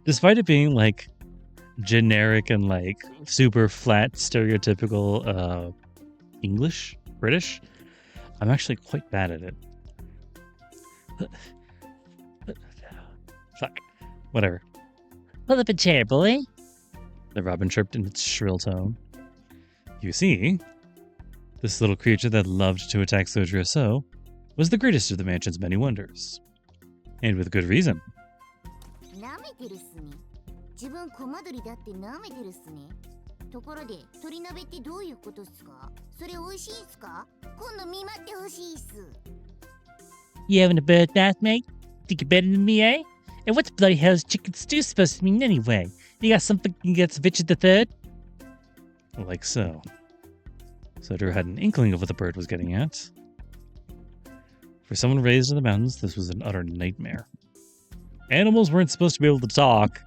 Despite it being like generic and like super flat, stereotypical English, British, I'm actually quite bad at it. Fuck. Whatever. Pull up a chair, boy. The robin chirped in its shrill tone. You see, this little creature that loved to attack Soujyuro so was the greatest of the mansion's many wonders. And with good reason. You having a bird bath, mate? Think you're better than me, eh? And what the bloody hell is chicken stew supposed to mean anyway? You got something against Richard III? Like so. Soujyuro had an inkling of what the bird was getting at. For someone raised in the mountains, this was an utter nightmare. Animals weren't supposed to be able to talk.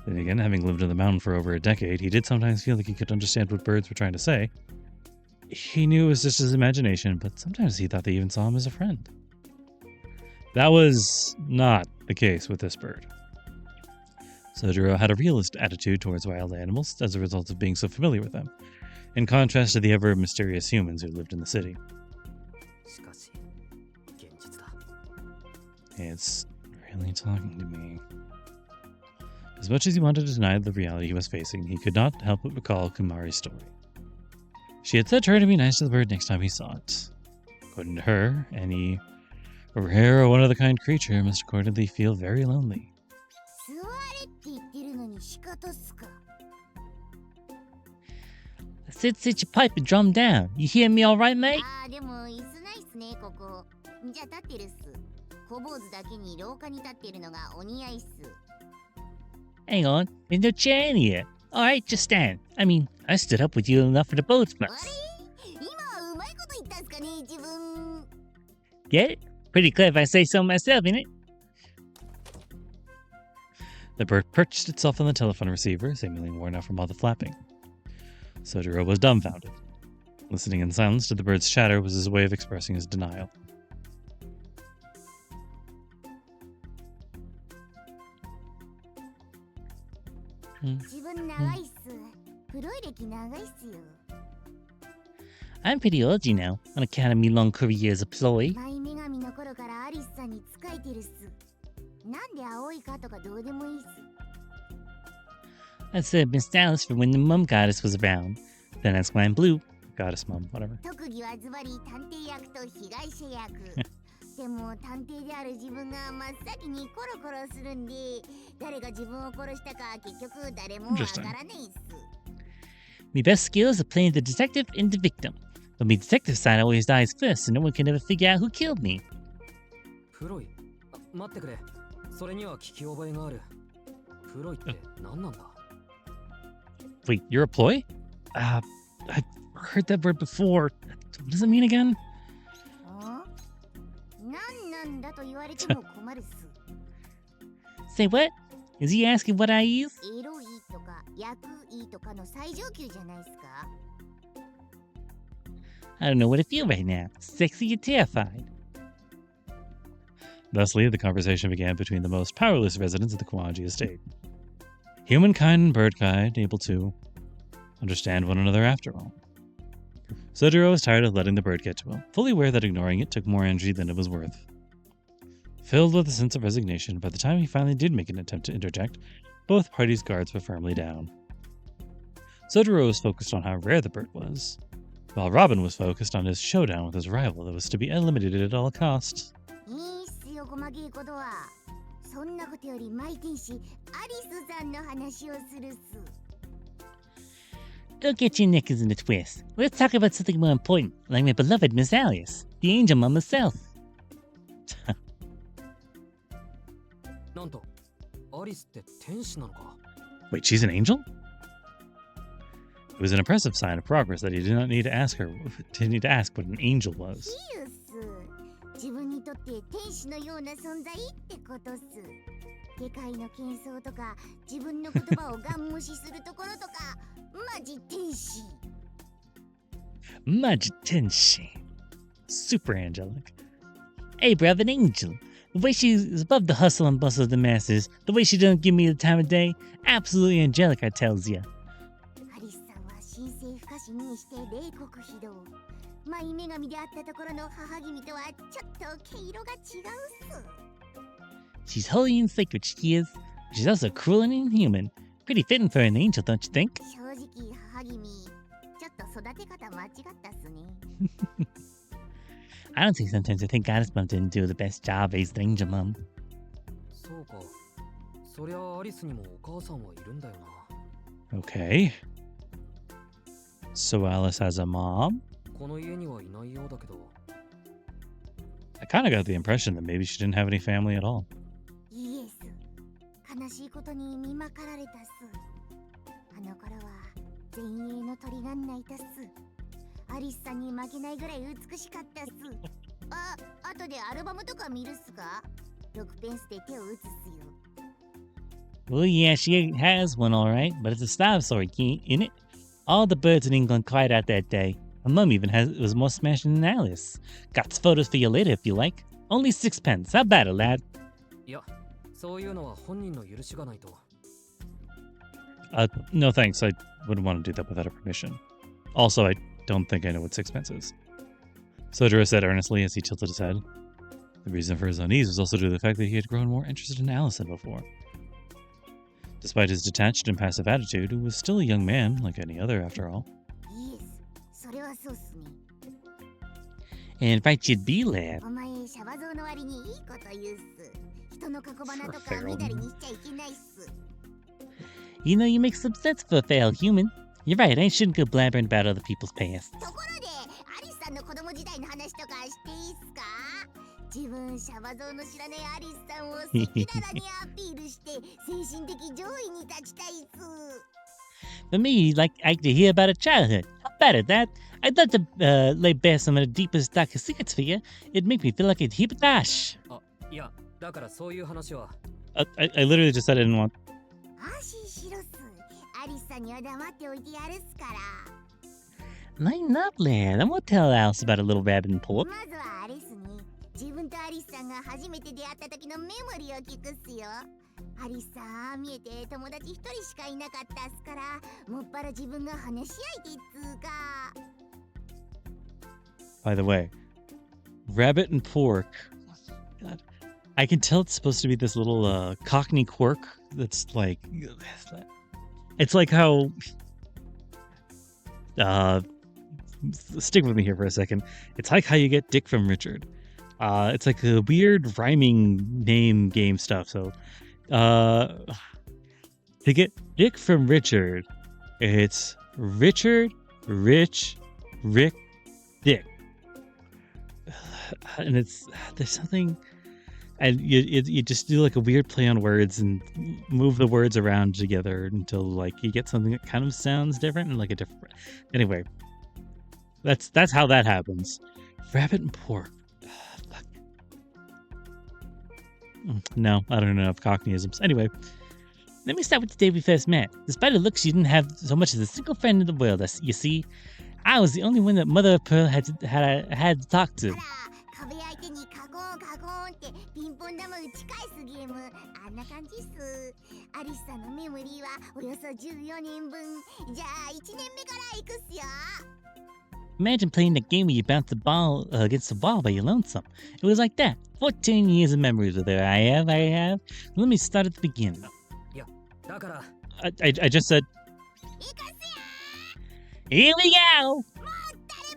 Then again, having lived in the mountain for over a decade, he did sometimes feel like he could understand what birds were trying to say. He knew it was just his imagination, but sometimes he thought they even saw him as a friend. That was not the case with this bird. Soujyuro had a realist attitude towards wild animals as a result of being so familiar with them, in contrast to the ever mysterious humans who lived in the city. It's really talking to me. As much as he wanted to deny the reality he was facing, he could not help but recall Kumari's story. She had said to her to be nice to the bird next time he saw it. According to her, any rare or one-of-the-kind creature must accordingly feel very lonely. Sit your pipe and drum down. You hear me all right, mate? Hang on, there's no chair in here. Alright, just stand. I mean, I stood up with you enough for the both of us. Get it? Pretty clever if I say so myself, innit? The bird perched itself on the telephone receiver, seemingly worn out from all the flapping. Soujyuro was dumbfounded. Listening in silence to the bird's chatter was his way of expressing his denial. I'm pretty old, you know, on account of me long career as a ploy. I served Miss Dallas for when the mum goddess was around. Then that's why I'm blue. Goddess mum, whatever. Interesting. My best skills are playing the detective and the victim. But my detective side always dies first, so no one can ever figure out who killed me. Wait, you're a ploy? I've heard that word before. What does it mean again? Say what? Is he asking what I use? I don't know what to feel right now. Sexy or terrified? Thusly, the conversation began between the most powerless residents of the Kawaji estate. Humankind and birdkind able to understand one another after all. Soujyuro was tired of letting the bird get to him, fully aware that ignoring it took more energy than it was worth. Filled with a sense of resignation, by the time he finally did make an attempt to interject, both parties' guards were firmly down. Soujyuro was focused on how rare the bird was. while Robin was focused on his showdown with his rival that was to be eliminated at all costs. いいっすよ細けいことは。そんなことよりマイ天使アリスさんの話をするっす。 Don't get your knickers in a twist. Let's talk about something more important, like my beloved Miss Alice, the angel mom herself. なんと、アリスって天使なのか？ Wait, she's an angel? It was an impressive sign of progress that he did not need to ask what an angel was. ヒユっす。自分にとって天使のような存在ってことっす。下界の喧騒とか自分の言葉をガン無視するところとかマジ天使。 Majitenshi. Super angelic. Hey, bruv, an angel. The way she's above the hustle and bustle of the masses, the way she doesn't give me the time of day, absolutely angelic, I tells ya. アリスさんは神聖不可視にして冷酷非道。マイ女神であったところの母君とはちょっと毛色が違うっす。 She's holy and sacred, she is. She's also cruel and inhuman. Pretty fitting for an angel, don't you think? 正直母君、ちょっと育て方間違ったっすね。 Honestly, sometimes I think Goddess Mom didn't do the best job raising Angel Mom. そうか。そりゃアリスにもお母さんはいるんだよな。 Okay. So Alice has a mom? この家にはいないようだけど。 I kind of got the impression that maybe she didn't have any family at all. イエス。悲しいことに見まかられたっす。あの頃は前衛の鳥が鳴いたっす。アリスさんに負けないぐらい美しかったっす。あとでアルバムとか見るっすか？ 6 ペンスで手を打つっすよ。 Well, yeah, she has one, all right, but it's a style story, ain't it? All the birds in England cried out that day. Her mum even was more smashing than Alice. Got photos for you later if you like. Only 6 pence. How about it, lad? いや、そういうのは本人の許しがないと。 No thanks. I wouldn't want to do that without her permission. Also, I don't think I know what 6 pence is. Soujyuro said earnestly as he tilted his head. The reason for his unease was also due to the fact that he had grown more interested in Alice than before. Despite his detached and passive attitude, he was still a young man, like any other after all. イエス。それはそうっすね。 And right you'd be, lad. お前シャバ像の割にいいこと言うっす。人の過去花とかみだりにしちゃいけないっす。 You know, you make some sense for a fail human. You're right, I shouldn't go blabbering about other people's past. ところでアリスさんの子供時代の話とかしていいっすか？自分シャバ像の知らないアリスさんを赤裸々にアピールして精神的上位に立ちたいっす。 For me, you'd like to hear about her childhood. How about it, that? I'd love to lay bare some of the deepest, darkest secrets for you. It'd make me feel like a heap of dash. あ、いや、だからそういう話は。I literally just said I didn't want... 安心しろっす。アリスさんには黙っておいてやるっすから。 Lighten up, lad. I won't tell Alice about a little rabbit in pork. まずはあれっすね。自分とアリスさんが初めて出会った時のメモリーを聞くっすよ。アリスさん、見えて友達一人しかいなかったっすから、もっぱら自分が話し相手っつうか。 By the way, rabbit and pork. God. I can tell it's supposed to be this little Cockney quirk that's like... It's like how... Stick with me here for a second. It's like how you get Dick from Richard. It's like a weird rhyming name game stuff. So, to get Dick from Richard, it's Richard, Rich, Rick, Dick. And there's something, and you just do like a weird play on words and move the words around together until like you get something that kind of sounds different and like a different. Anyway, that's how that happens. Rabbit and pork. Fuck. No, I don't know enough Cockneyisms. Anyway, Let me start with the day we first met. Despite her looks, she didn't have so much as a single friend in the world. You see, I was the only one that Mother of Pearl had to talk to. 壁相手にカゴンカゴンってピンポン玉打ち返すゲーム、あんな感じっす。アリスさんのメモリーはおよそ14年分。じゃあ1年目から行くっすよ。 Imagine playing that game where you bounce the ball against the wall by your lonesome. It was like that. 14 years of memories with her. I have. Let me start at the beginning. いや、だから。I just said... 行くっすよ。 Here we go! もう誰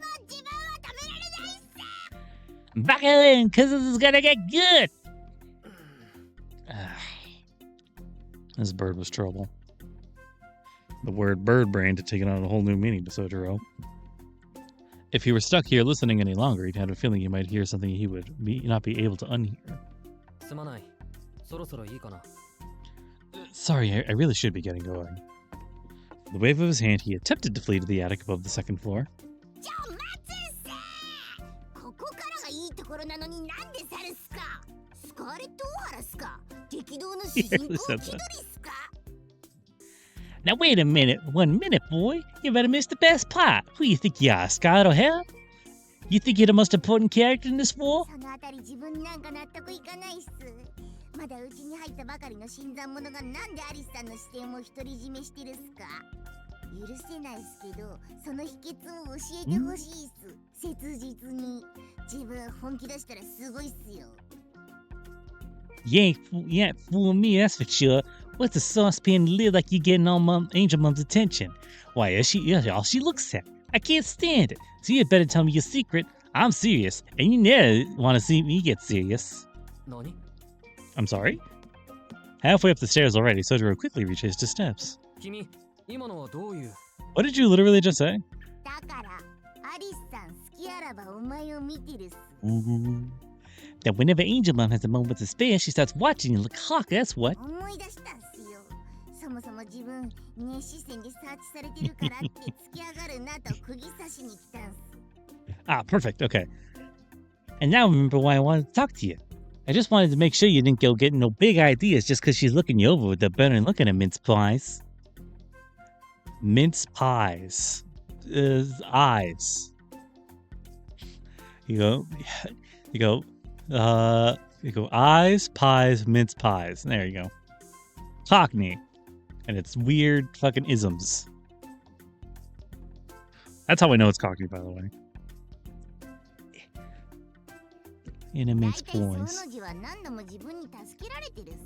Buckle in, cause this is gonna get good. This bird was trouble. The word bird brain had taken on a whole new meaning to Soujyuro. If he were stuck here listening any longer, he'd had a feeling he might hear something he would not be able to unhear. すまない。そろそろいいかな。Sorry, I really should be getting going. With the wave of his hand, he attempted to flee to the attic above the second floor. ちょ待つっせー。ここからがいいところなのになんで去るっすか。スカーレット・オハラっすか。激動の主人公気取りっすか。Now wait a minute, 1 minute, boy. You better miss the best part. Who you think you are, Scarlet O'Hara? You think you're the most important character in this war? そのあたり自分になんか納得いかないっす。まだうちに入ったばかりの新参者がなんでアリスさんの視点を独り占めしてるっすか。許せないっすけど、その秘訣を教えてほしいっす。切実に。自分本気出したらすごいっすよ。You ain't fooling me, that's for sure. What's a saucepan to live like you're getting all Angel Mom's attention? Why, is all she looks at? I can't stand it. So you better tell me your secret. I'm serious, and you never want to see me get serious. 何？ I'm sorry? Halfway up the stairs already, Soujyuro quickly retraced his steps. 君、今のはどういう？ What did you literally just say? だから、アリスさん好きあらばお前を見てるっす。 That whenever Angel Mom has a moment to spare, she starts watching you like a hawk, that's what. 思い出したんすよ。そもそも自分、熱視線でサーチされてるからって突き上がるなと釘刺しに来たんす。Ah, perfect, okay. And now I remember why I wanted to talk to you. I just wanted to make sure you didn't go getting no big ideas just because she's looking you over with the better than looking at mince pies. Mince pies. Eyes. You go, eyes, pies, mince pies. There you go. Cockney. And it's weird fucking isms. That's how I know it's Cockney, by the way. In a mince 大体その voice. 字は何度も自分に助けられてるっす。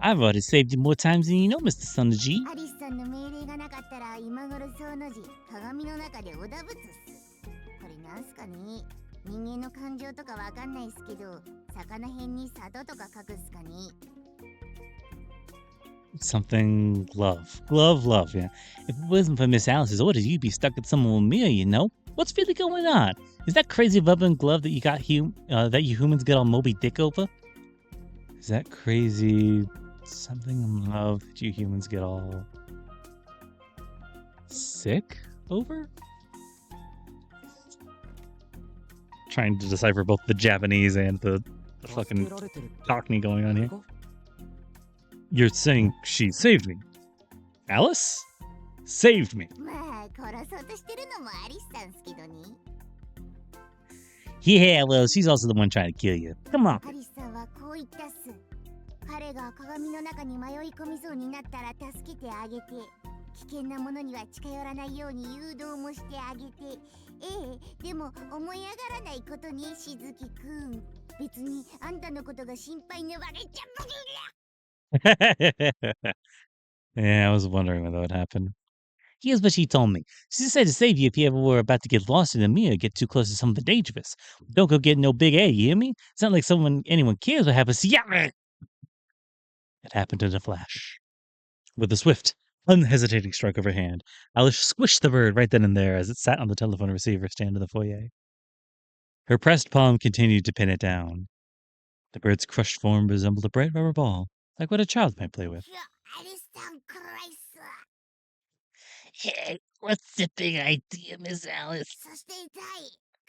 I've already saved you more times than you know, Mr. Sonoji. アリスさんの命令がなかったら今頃その字鏡の中でおだぶつっす。これなんすかね。人間の感情とかわかんないっすけど、魚辺に砂糖とか書くっすかね。 Something glove. Glove, yeah. If it wasn't for Miss Alice's orders, you'd be stuck at some old meal, you know? What's really going on? Is that crazy rubber and glove that that you humans get all Moby Dick over? Is that crazy something in love that you humans get all sick over? Trying to decipher both the Japanese and the fucking Cockney going on here. You're saying she saved me. Alice? Saved me. まあ殺そうとしてるのもアリスさんっすけどね。 Yeah, well, she's also the one trying to kill you. Come on. アリスさんはこう言ったっす。彼が鏡の中に迷い込みそうになったら助けてあげて、危険なものには近寄らないように誘導もしてあげて。でも思い上がらないことね、しずきくん。別にあんたのことが心配なわけじゃない。 Yeah, I was wondering when that would happen. Here's what she told me. She said to save you if you ever were about to get lost in the mirror or get too close to something dangerous. Don't go getting no big A, you hear me? It's not like anyone cares what happens to you. It happened in a flash. With a swift, unhesitating stroke of her hand, Alice squished the bird right then and there as it sat on the telephone receiver stand in the foyer. Her pressed palm continued to pin it down. The bird's crushed form resembled a bright rubber ball, like what a child might play with. アリスさんくらいっす。 Hey, what's the big idea, Miss Alice? そして痛い。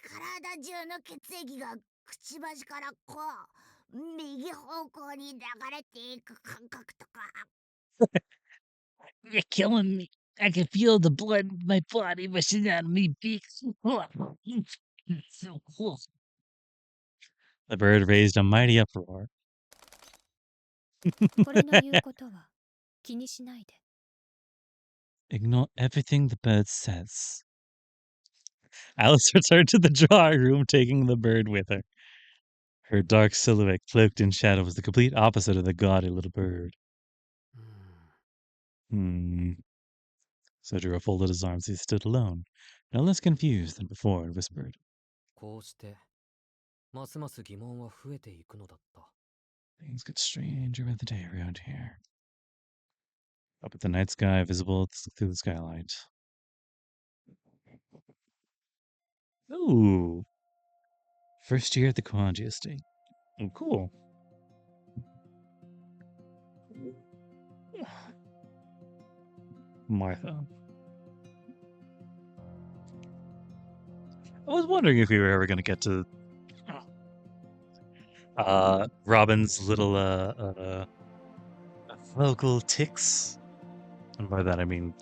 体中の血液がくちばしからこう右方向に流れていく感覚とか。 You're killing me. I can feel the blood in my body rushing out of me. So cool. The bird raised a mighty uproar. これの言うことは気にしないで。 Ignore everything the bird says. Alice returned to the drawing room, taking the bird with her. Her dark silhouette, cloaked in shadow, was the complete opposite of the gaudy little bird. Soujyuro folded his arms as he stood alone, no less confused than before, and whispered. こうして、ますます疑問は増えていくのだった。Things get stranger by the day around here. Up at the night sky, visible through the skylight. Ooh. First year at the Kwanji estate. Oh, cool. Martha. I was wondering if we were ever going to get to Robin's little vocal tics. And by that I mean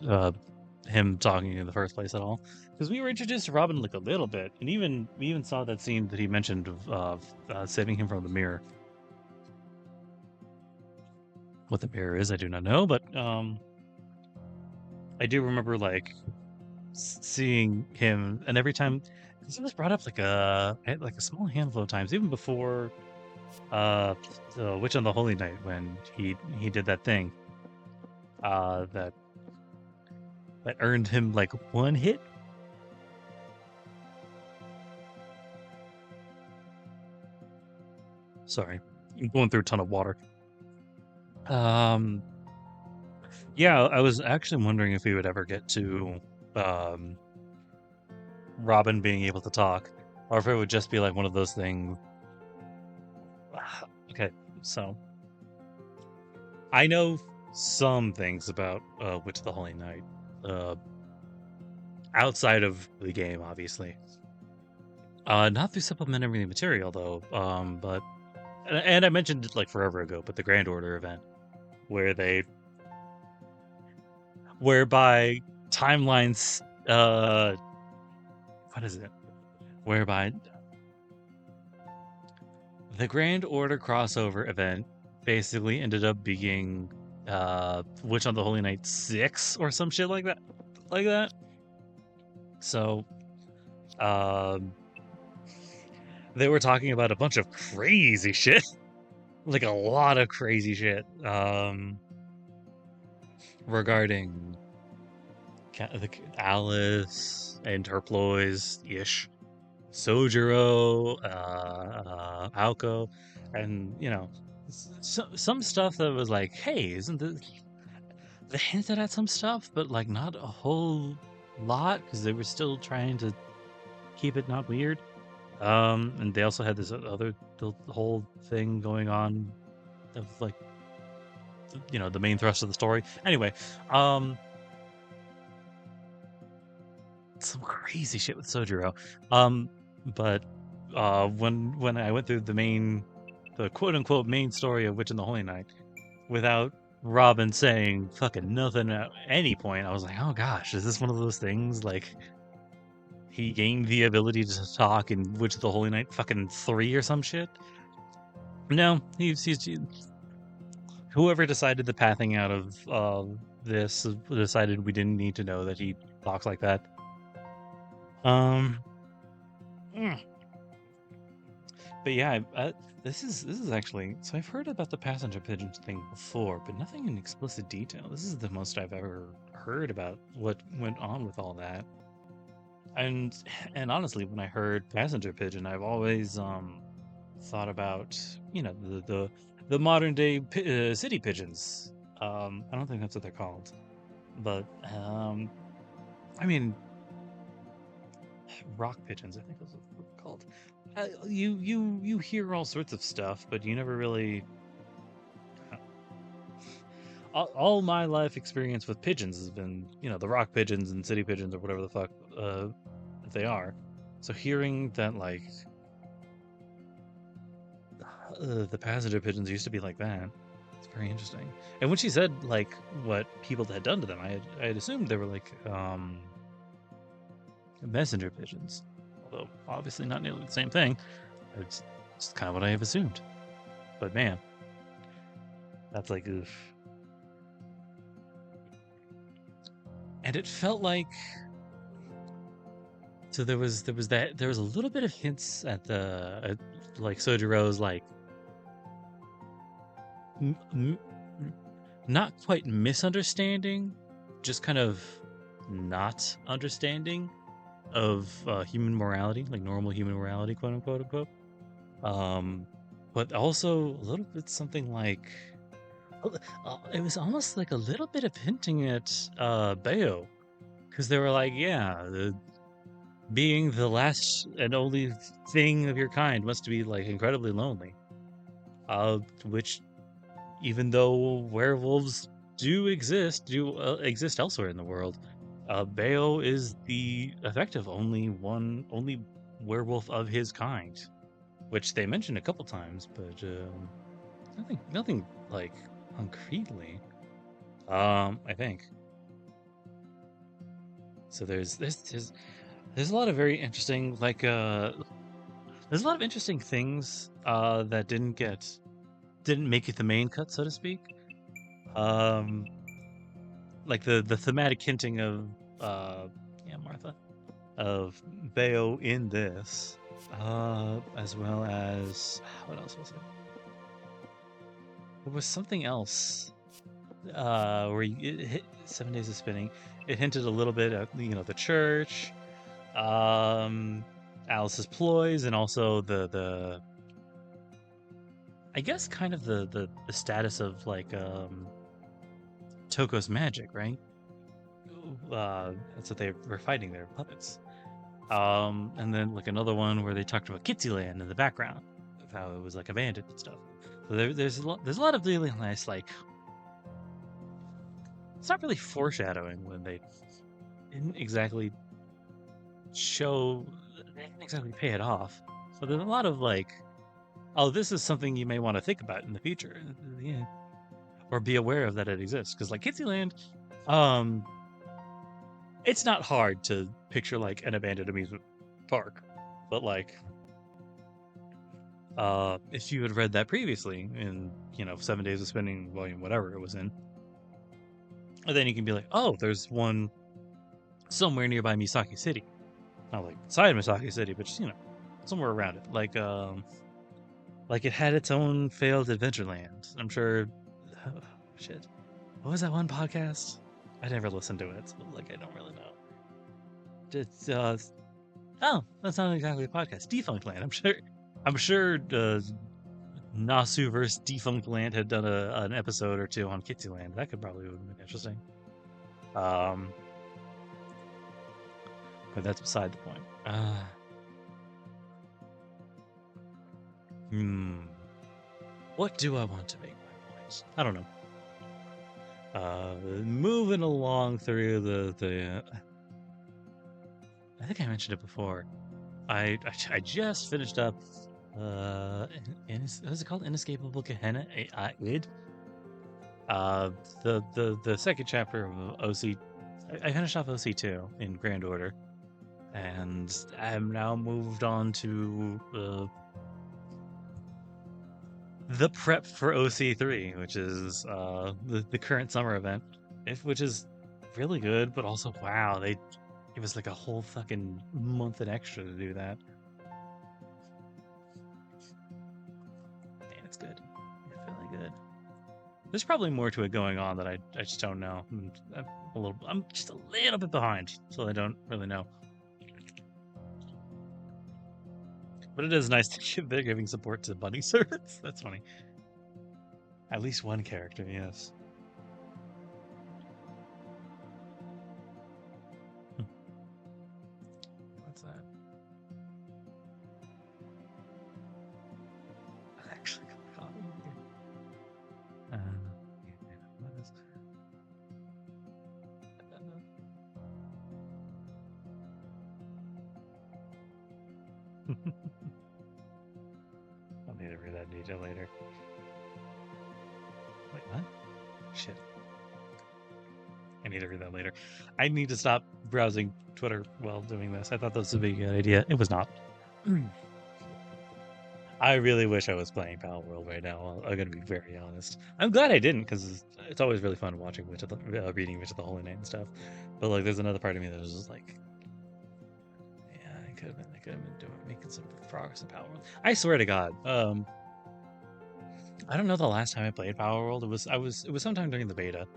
him talking in the first place at all. Because we were introduced to Robin like a little bit, and we even saw that scene that he mentioned of saving him from the mirror. What the mirror is, I do not know, but I do remember like seeing him, and every time he was brought up like a small handful of times, even before the Witch on the Holy Night when he did that thing that earned him like one hit. Sorry, I'm going through a ton of water. Yeah, I was actually wondering if we would ever get to Robin being able to talk, or if it would just be like one of those things. Okay, so I know some things about Witch of the Holy Night, outside of the game, obviously. Not through supplementary material though. But and I mentioned it like forever ago, but the Grand Order event whereby timelines, what is it? Whereby the Grand Order crossover event basically ended up being Witch on the Holy Night 6 or some shit like that. So they were talking about a bunch of crazy shit. Like a lot of crazy shit regarding Alice and her ploys ish, Soujyuro, Aoko, and some stuff that was like, hey, isn't this? They hinted at some stuff, but like not a whole lot because they were still trying to keep it not weird. And they also had this other the whole thing going on of like the main thrust of the story. Anyway, some crazy shit with Soujyuro. But when I went through the quote unquote main story of Witch in the Holy Night, without Robin saying fucking nothing at any point, I was like, oh gosh, is this one of those things like he gained the ability to talk in Witch of the Holy Night fucking 3 or some shit? No, he's whoever decided the pathing out of this decided we didn't need to know that he talks like that. Mm. But yeah, this is actually, so I've heard about the passenger pigeon thing before, but nothing in explicit detail. This is the most I've ever heard about what went on with all that. And honestly, when I heard passenger pigeon, I've always thought about the modern day city pigeons. I don't think that's what they're called, but I mean rock pigeons, I think is what they're called. You hear all sorts of stuff, but you never really. All my life experience with pigeons has been, the rock pigeons and city pigeons or whatever the fuck they are. So hearing that, like, the passenger pigeons used to be like that, it's very interesting. And when she said, like, what people had done to them, I had assumed they were, like, messenger pigeons. Although, obviously not nearly the same thing. It's just kind of what I have assumed. But man, that's like, oof. And it felt like, so there was a little bit of hints at like Sojuro's like not quite misunderstanding, just kind of not understanding human morality, like normal human morality, quote unquote. But also a little bit something like it was almost like a little bit of hinting at Bayo, because they were like, yeah, being the last and only thing of your kind must be like incredibly lonely. Which, even though werewolves do exist elsewhere in the world, Bayo is the effective only werewolf of his kind, which they mentioned a couple times, but nothing like concretely. I think so. There's a lot of very interesting there's a lot of interesting things that didn't make it the main cut, so to speak. Like the thematic hinting of Martha, of Bayo in this, as well as what else was it? There was something else where it hit 7 Days of Spinning. It hinted a little bit at the church, Alice's ploys, and also the I guess kind of the status of like Toko's magic, right? That's what they were fighting, their puppets. And then like another one where they talked about Kitsyland in the background, of how it was like abandoned and stuff. So there's a lot of really nice, like, it's not really foreshadowing when they didn't exactly pay it off. So there's a lot of like, oh, this is something you may want to think about in the future, yeah, or be aware of that it exists. Because like Kitsyland, it's not hard to picture like an abandoned amusement park, but like, if you had read that previously in 7 Days of Spinning volume whatever it was in, and then you can be like, oh, there's one somewhere nearby Misaki City, not like inside Misaki City, but just somewhere around it, like it had its own failed Adventureland. I'm sure. Oh, shit, what was that one podcast? I never listened to it, so like I don't really know. It's oh, that's not exactly a podcast. Defunct Land. I'm sure Nasu vs. Defunct Land had done an episode or two on Kitsyland. That could probably would have been interesting. But that's beside the point. What do I want to make my points? I don't know. Moving along through the I think I mentioned it before. I just finished up what is it called? Inescapable Gehenna. The second chapter of OC. I finished off OC2 in grand order, and I'm now moved on to the prep for OC3, which is the current summer event, which is really good, but also wow, they give us like a whole fucking month and extra to do that. Man, it's good. It's really good. There's probably more to it going on that I just don't know. I'm just a little bit behind, so I don't really know. But it is nice to they're giving support to bunny servants. That's funny. At least one character, yes. What's that? I actually got a copy here. What is I'll need to read that detail later. Wait, what? Shit. I need to read that later. I need to stop browsing Twitter while doing this. I thought this would be a good idea. It was not. I really wish I was playing Power World right now. I'm gonna be very honest. I'm glad I didn't, because it's always really fun watching reading Witch of the Holy Night and stuff. But like, there's another part of me that was just like, yeah, I could have been making some progress in Power World. I swear to God, I don't know the last time I played Power World. It was sometime during the beta.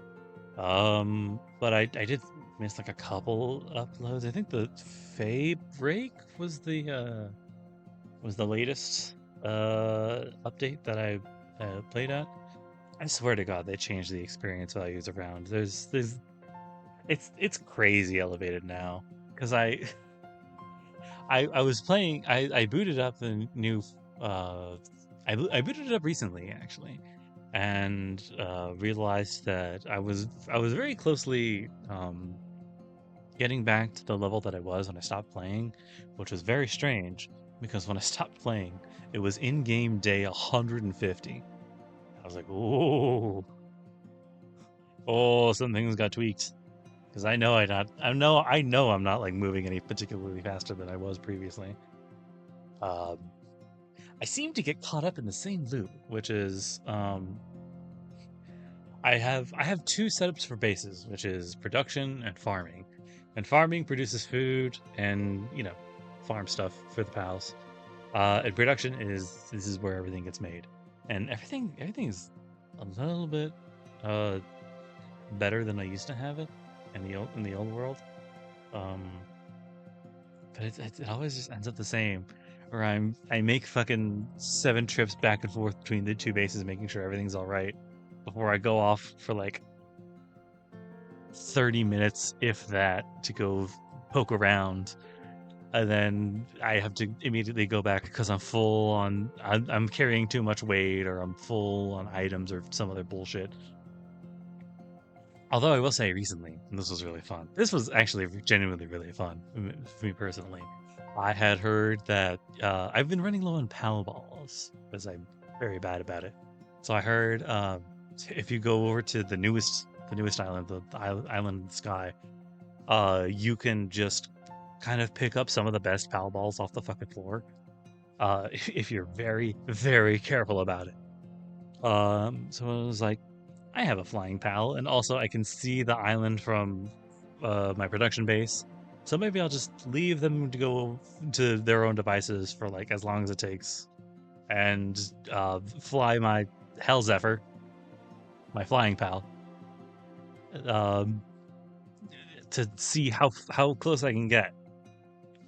But I did missed like a couple uploads. I think the Fae break was the latest update that I played at. I swear to God, they changed the experience values around. It's crazy elevated now because I was playing. I booted up the new. I booted it up recently actually, and realized that I was very closely getting back to the level that I was when I stopped playing, which was very strange because when I stopped playing, it was in game day 150. I was like, some things got tweaked because I know I'm not like moving any particularly faster than I was previously. Um, I seem to get caught up in the same loop, which is I have two setups for bases, which is production and farming. And farming produces food and farm stuff for the pals. And production this is where everything gets made, and everything is a little bit better than I used to have it in the old world. But it always just ends up the same, where I make fucking 7 trips back and forth between the two bases, making sure everything's all right before I go off for like 30 minutes, if that, to go poke around, and then I have to immediately go back because I'm full on. I'm carrying too much weight, or I'm full on items, or some other bullshit. Although I will say recently, and this was really fun. This was actually genuinely really fun for me personally. I had heard that I've been running low on pal balls because I'm very bad about it. So I heard if you go over to the newest island, the island in the sky, you can just kind of pick up some of the best pal balls off the fucking floor if you're very, very careful about it. So I was like, I have a flying pal, and also I can see the island from my production base. So maybe I'll just leave them to go to their own devices for like as long as it takes, and fly my Hell Zephyr, my flying pal, um, to see how close I can get,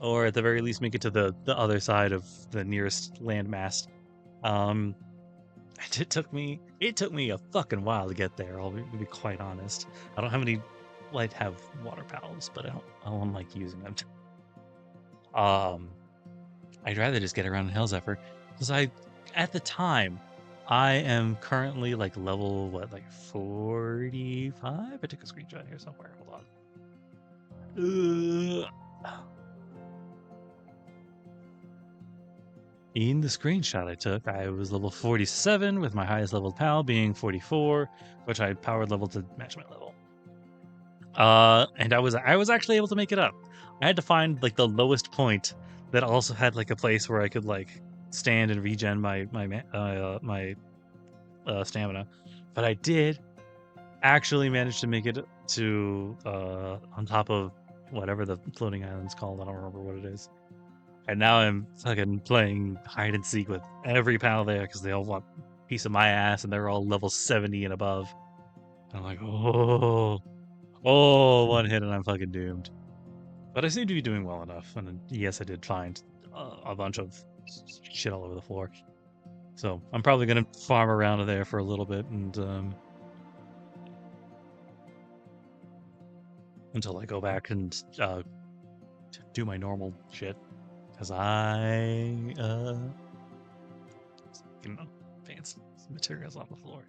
or at the very least make it to the other side of the nearest landmass. It took me a fucking while to get there. I'll be quite honest. I don't have any have water pals, but I don't like using them. I'd rather just get around in Hell Zephyr because at the time I am currently like level 45. I took a screenshot here somewhere. Hold on. In the screenshot I took, I was level 47 with my highest leveled pal being 44, which I powered level to match my level. And I was actually able to make it up. I had to find like the lowest point that also had like a place where I could like stand and regen my stamina, but I did actually manage to make it to on top of whatever the floating island's called. I don't remember what it is. And now I'm fucking playing hide and seek with every pal there because they all want a piece of my ass, and they're all level 70 and above. And I'm like, one hit and I'm fucking doomed. But I seem to be doing well enough. And yes, I did find a bunch of shit all over the floor. So I'm probably going to farm around there for a little bit and until I go back and do my normal shit. Because fancy materials on the floor.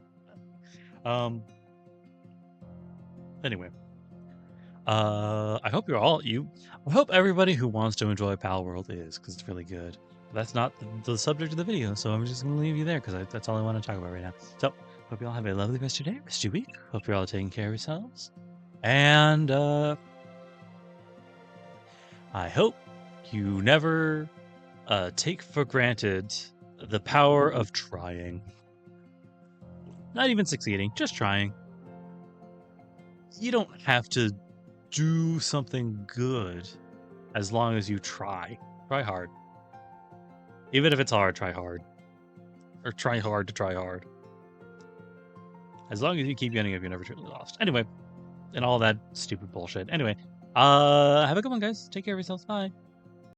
Anyway, I hope I hope everybody who wants to enjoy Pal World is, because it's really good. But that's not the subject of the video, so I'm just going to leave you there because that's all I want to talk about right now. So, hope you all have a lovely rest of your day, rest of your week. Hope you're all taking care of yourselves. And I hope you never take for granted the power of trying. Not even succeeding, just trying. You don't have to do something good as long as you try. Try hard. Even if it's hard, try hard. Or try hard to try hard. As long as you keep getting up, you're never truly lost. Anyway, and all that stupid bullshit. Anyway, have a good one, guys. Take care of yourselves. Bye.